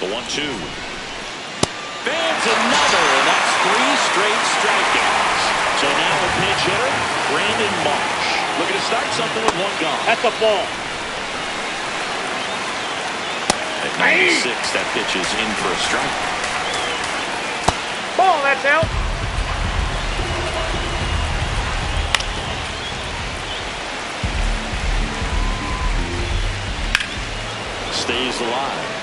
The 1-2. Fans another, and that's 3 straight strikeouts. So now a pinch hitter, Brandon Marsh. Looking to start something with 1 gone. That's a ball. At 96, that pitch is in for a strike. Ball, that's out. Stays alive.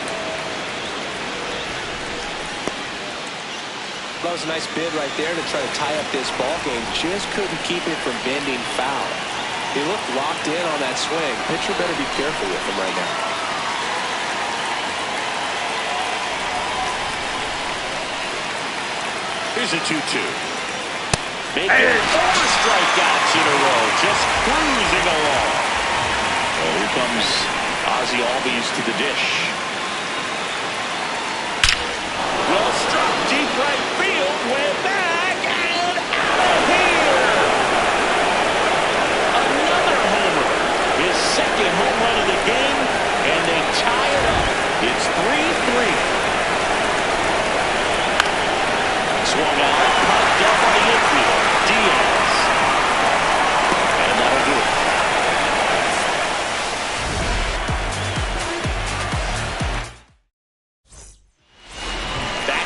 That was a nice bid right there to try to tie up this ball game. Just couldn't keep it from bending foul. He looked locked in on that swing. Pitcher better be careful with him right now. Here's a 2-2. Making 4 strikeouts in a row. Just cruising along. Well, here comes Ozzie Albies to the dish. Well struck deep right field, way back, and out of here! Another homer. His second home run of the game, and they tie it up. It's 3-3. Swung out, popped up on the infield. Diaz. And that'll do it.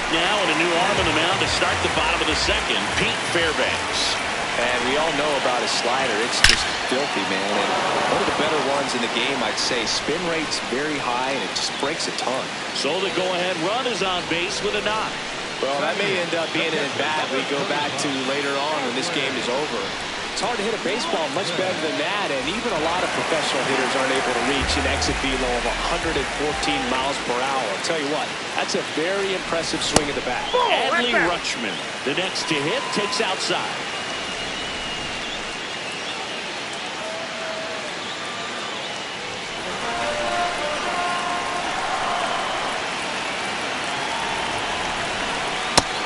Now and a new arm on the mound to start the bottom of the second, Pete Fairbanks. And we all know about his slider. It's just filthy, man. And one of the better ones in the game, I'd say. Spin rate's very high, and it just breaks a ton. So the go-ahead run is on base with a knock. Well, that may end up being an at-bat we go back to later on when this game is over. It's hard to hit a baseball much better than that, and even a lot of professional hitters aren't able to reach an exit velo of 114 miles per hour. I'll tell you what, that's a very impressive swing of the bat. Adley Rutschman, the next to hit, takes outside.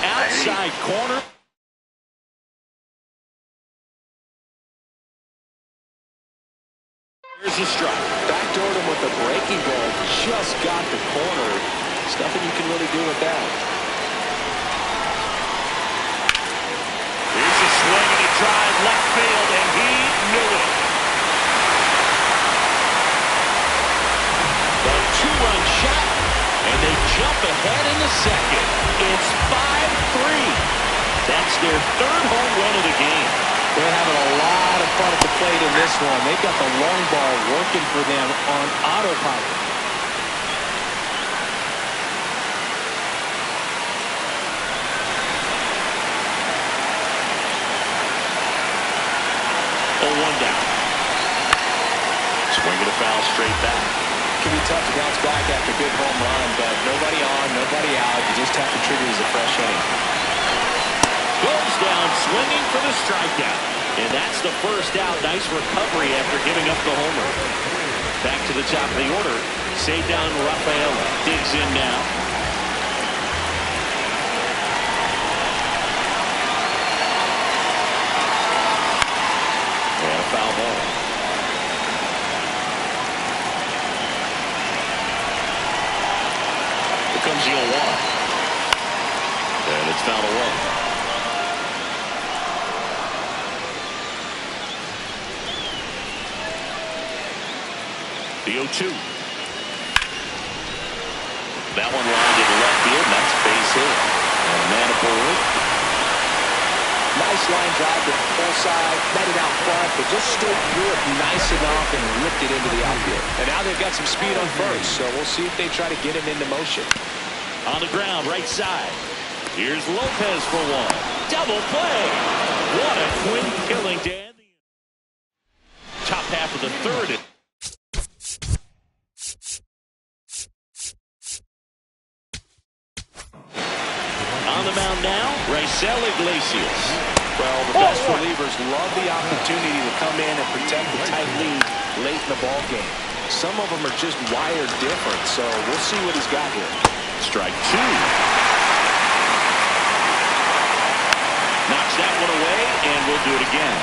Outside corner. Here's a strike. Backdoored him with a breaking ball. Just got the corner. There's nothing you can really do with that. Here's a swing and a drive left field, and he knew it. The 2-run shot, and they jump ahead in the second. It's 5-3. That's their 3rd home run of the game. They're having a lot of fun at the plate in this one. They've got the long ball working for them on autopilot. One down. Swing and a foul straight back. Can be tough to bounce back after a big home run, but nobody on, nobody out. You just have to treat it as a fresh inning. Goes down swinging for the strikeout. And that's the first out. Nice recovery after giving up the homer. Back to the top of the order. Ceddanne Rafaela digs in now. And a foul ball. comes the 0-1. And it's fouled away. The 0-2. That one lined to the left field. That's base hit. And man aboard. Nice line drive to the full side, met it out front, but just stood through it nice enough and ripped it into the outfield. And now they've got some speed on first, so we'll see if they try to get him into motion. On the ground, right side. Here's Lopez for one. Double play. What a twin killing to end the top half of the third. On the mound now, Raisel Iglesias. Well, the best relievers love the opportunity to come in and protect the tight lead late in the ball game. Some of them are just wired different, so we'll see what he's got here. Strike two. Knocks that one away, and we'll do it again.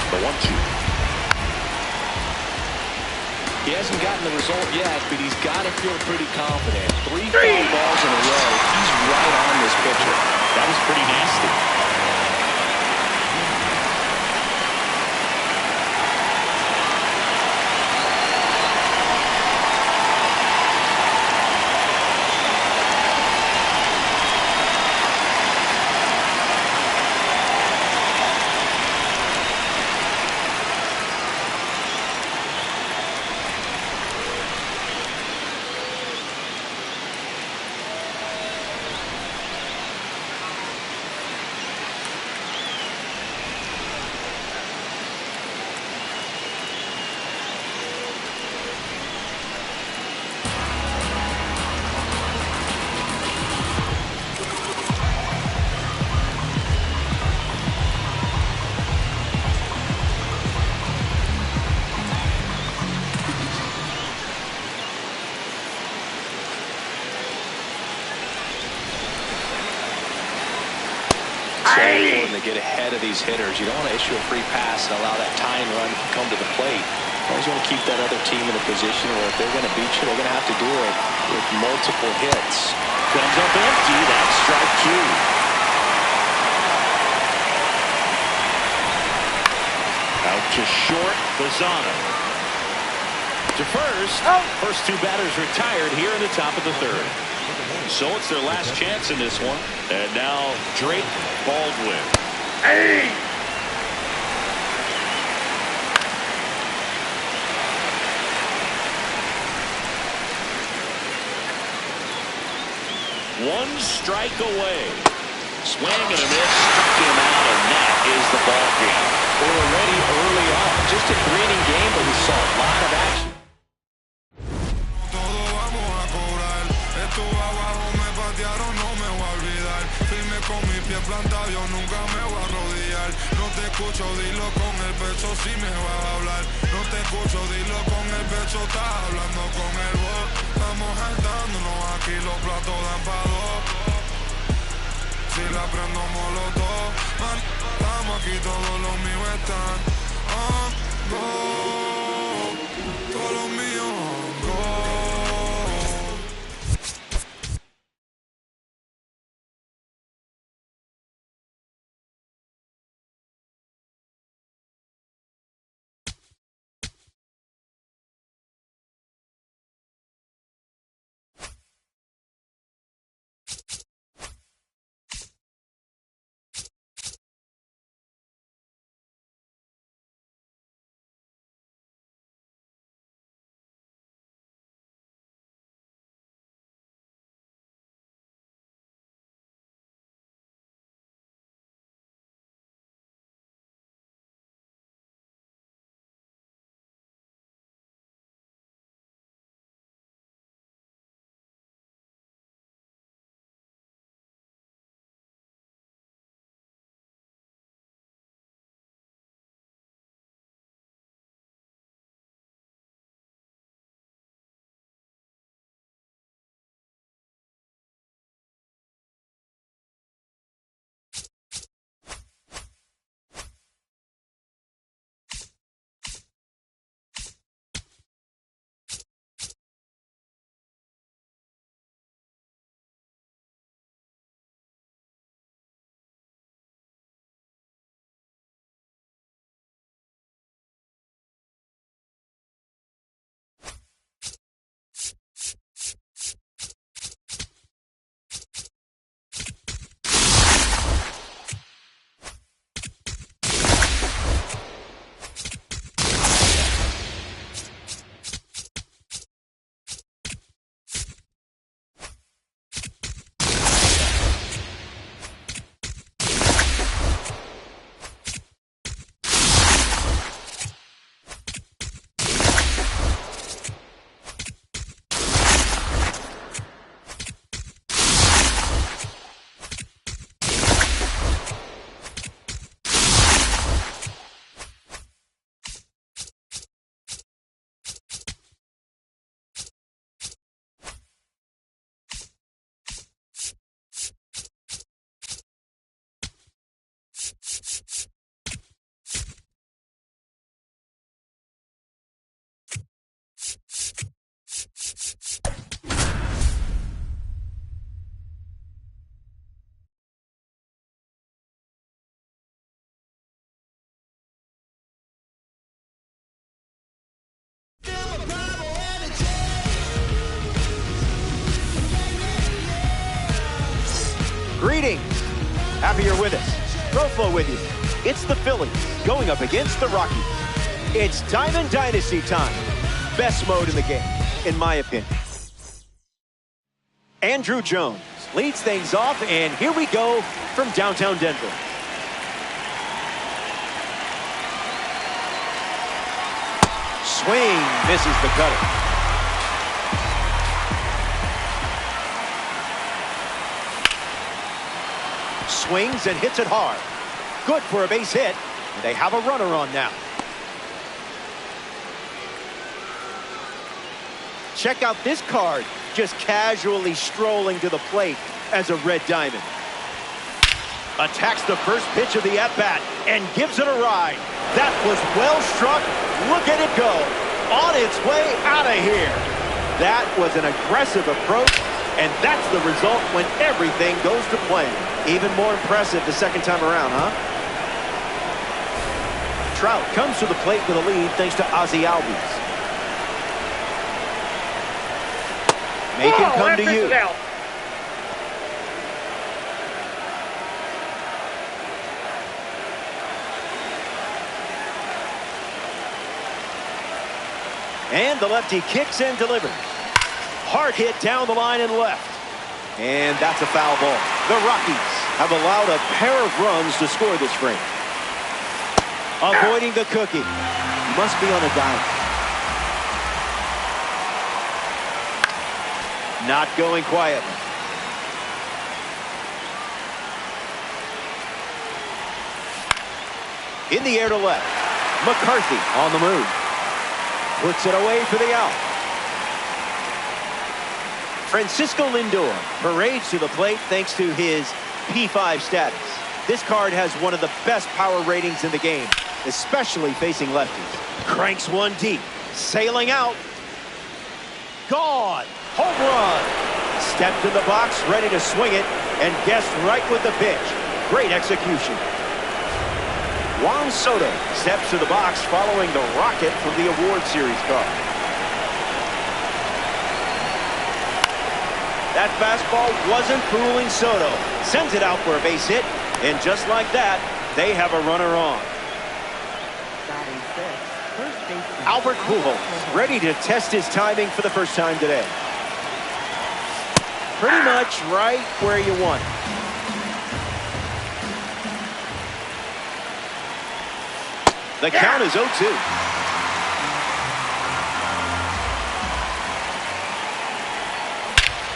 The 1-2. He hasn't gotten the result yet, but he's got to feel pretty confident. Three foul balls in a row. He's right on this pitcher. That was pretty nasty. So important to get ahead of these hitters. You don't want to issue a free pass and allow that tying run to come to the plate. You always want to keep that other team in a position where if they're going to beat you, they're going to have to do it with multiple hits. Comes up empty. That's strike two. Out to short, Lozano. To first. First two batters retired here in the top of the third. So it's their last chance in this one. And now Drake Baldwin. Hey! One strike away. Swing and a miss. Struck him out, and that is the ball game. We're already early on. Just a 3-inning game, but we saw a lot of action. Con mi pie plantado yo nunca me voy a arrodillar. No te escucho, dilo con el pecho si me vas a hablar. No te escucho, dilo con el pecho, estás hablando con el voz. Estamos saltándonos aquí, los platos dan pa' dos. Si la prendo molotov, man, estamos aquí, todos los míos están on go. Todos los míos on go. Happy you're with us. Proflo with you. It's the Phillies going up against the Rockies. It's Diamond Dynasty time. Best mode in the game, in my opinion. Andruw Jones leads things off, and here we go from downtown Denver. Swing, misses the cutter. Swings and hits it hard. Good for a base hit. And they have a runner on now. Check out this card, just casually strolling to the plate as a red diamond. Attacks the first pitch of the at-bat and gives it a ride. That was well struck. Look at it go. On its way out of here. That was an aggressive approach, and that's the result when everything goes to plan. Even more impressive the second time around, huh? Trout comes to the plate with a lead thanks to Ozzie Albies. Make him come to you. And the lefty kicks and delivers. Hard hit down the line and left. And that's a foul ball. The Rockies have allowed a pair of runs to score this frame. Avoiding the cookie. Must be on a dive. Not going quietly. In the air to left. McCarthy on the move. Puts it away for the out. Francisco Lindor parades to the plate thanks to his P5 status. This card has one of the best power ratings in the game, especially facing lefties. Cranks one deep. Sailing out. Gone. Home run. Stepped in the box, ready to swing it, and guessed right with the pitch. Great execution. Juan Soto steps to the box following the rocket from the Award Series card. That fastball wasn't fooling Soto. Sends it out for a base hit, and just like that, they have a runner on. Albert Pujols ready to test his timing for the first time today. Pretty much right where you want it. The count is 0-2.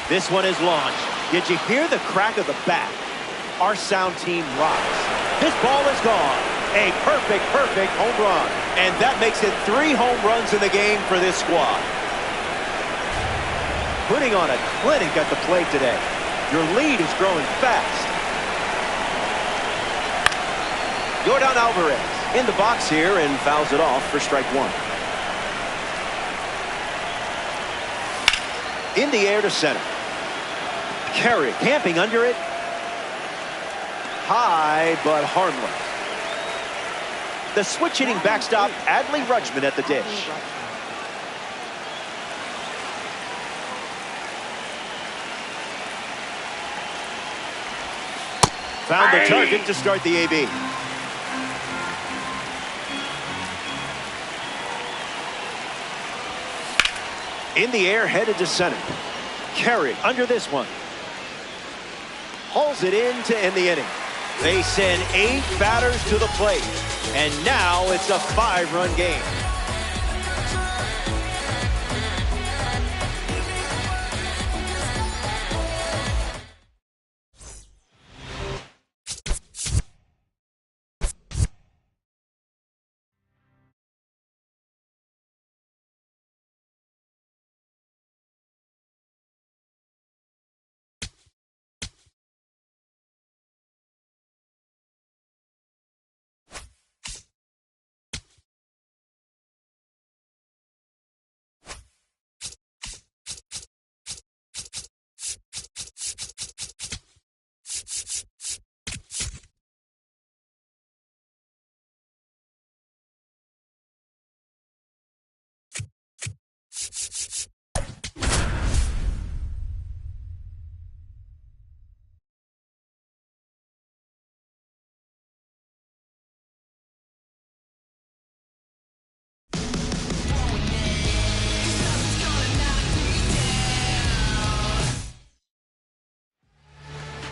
This one is launched. Did you hear the crack of the bat? Our sound team rocks. This ball is gone. A perfect home run. And that makes it 3 home runs in the game for this squad. Putting on a clinic at the plate today. Your lead is growing fast. Yordan Alvarez in the box here and fouls it off for strike 1. In the air to center. Carey camping under it. High but harmless. The switch hitting backstop, Adley Rutschman at the dish. Found the target to start the AB. In the air, headed to center. Carey under this one. Hauls it in to end the inning. They send 8 batters to the plate. And now it's a 5-run game.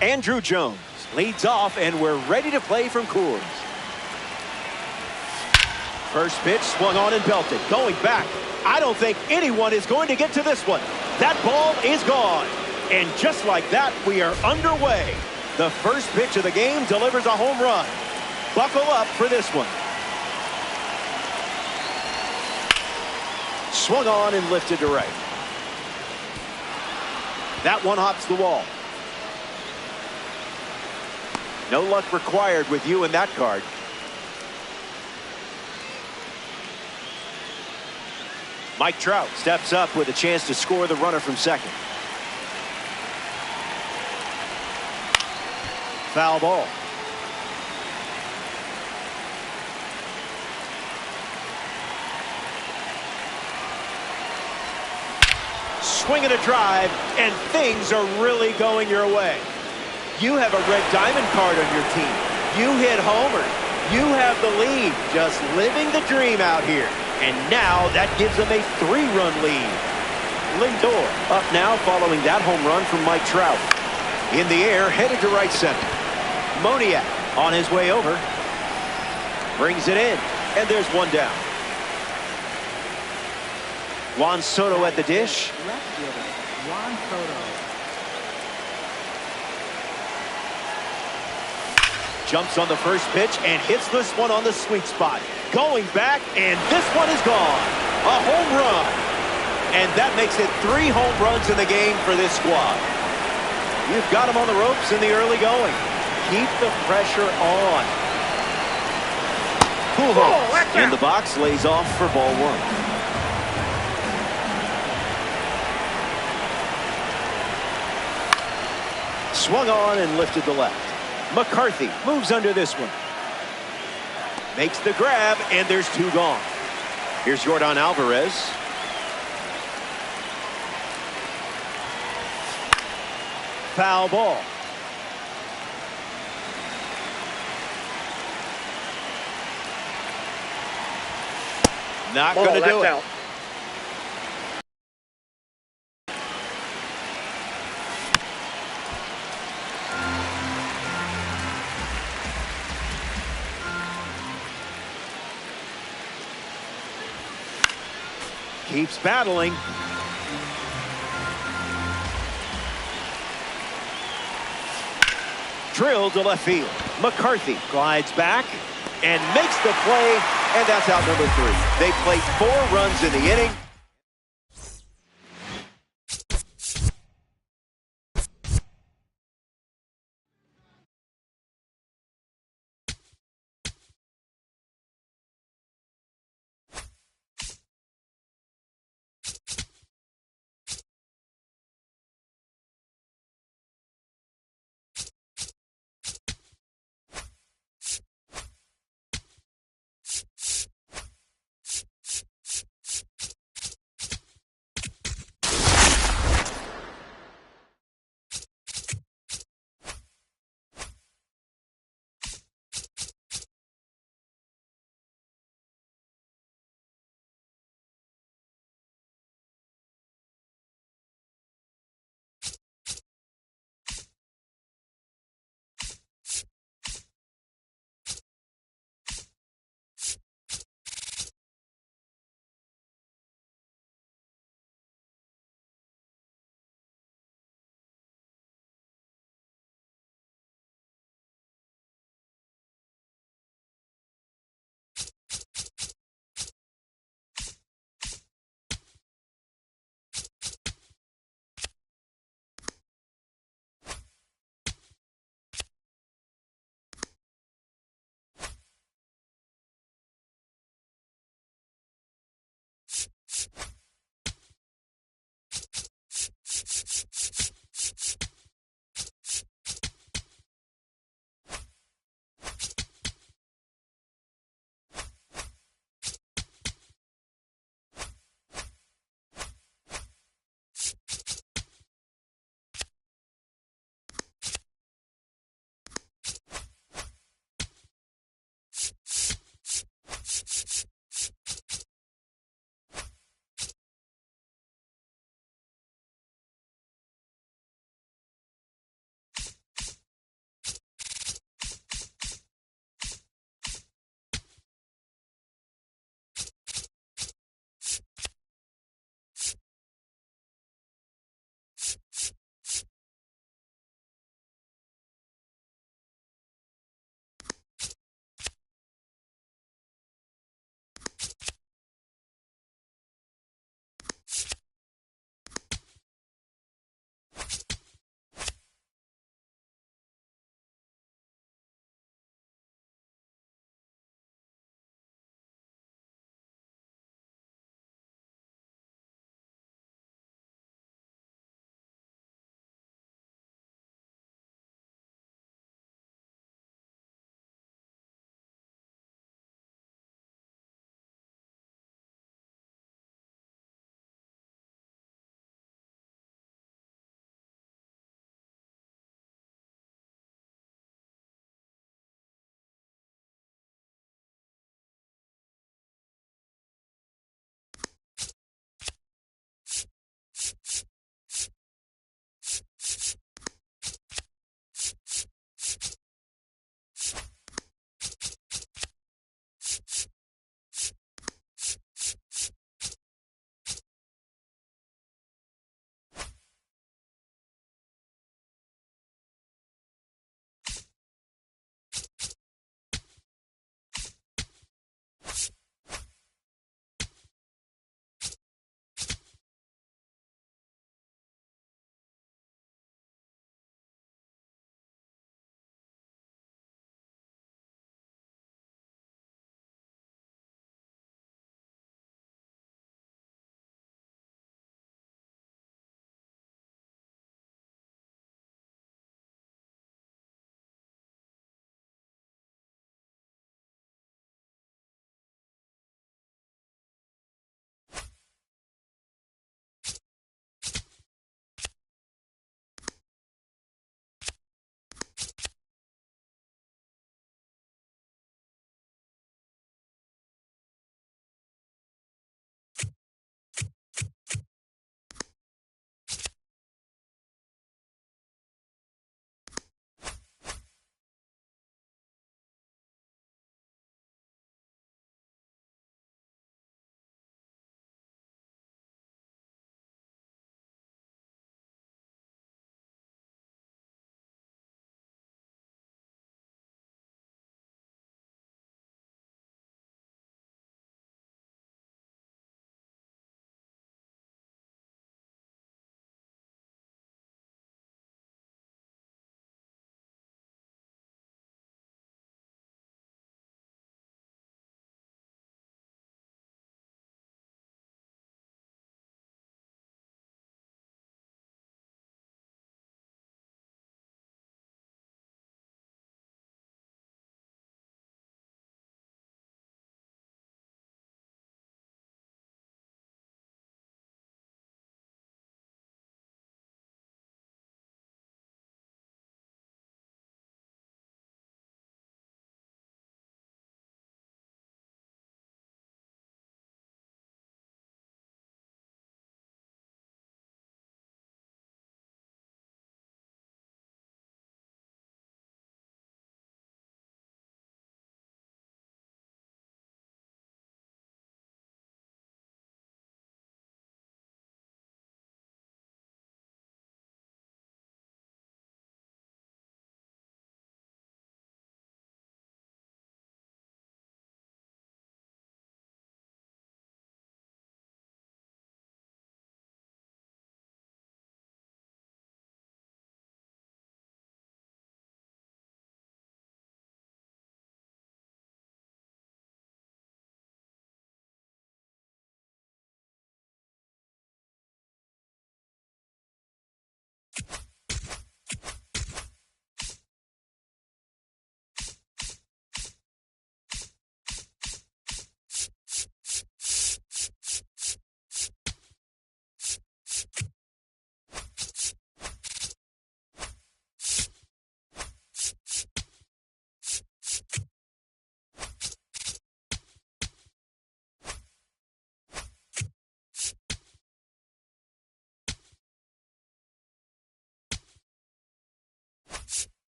Andruw Jones leads off, and we're ready to play from Coors. First pitch swung on and belted. Going back. I don't think anyone is going to get to this one. That ball is gone. And just like that, we are underway. The first pitch of the game delivers a home run. Buckle up for this one. Swung on and lifted to right. That one hops the wall. No luck required with you in that card. Mike Trout steps up with a chance to score the runner from second. Foul ball. Swing and a drive, and things are really going your way. You have a red diamond card on your team. You hit homer. You have the lead. Just living the dream out here. And now that gives them a 3-run lead. Lindor up now following that home run from Mike Trout. In the air, headed to right center. Moniak on his way over. Brings it in, and there's one down. Juan Soto at the dish. Left fielder, Juan Soto. Jumps on the first pitch and hits this one on the sweet spot. Going back, and this one is gone. A home run. And that makes it 3 home runs in the game for this squad. You've got them on the ropes in the early going. Keep the pressure on. Pujols in the box, lays off for ball 1. Swung on and lifted to left. McCarthy moves under this one. Makes the grab, and there's 2 gone. Here's Yordan Alvarez. Foul ball. Not going to do it. Out. Keeps battling. Drilled to left field. McCarthy glides back and makes the play, and that's out number 3. They played 4 runs in the inning.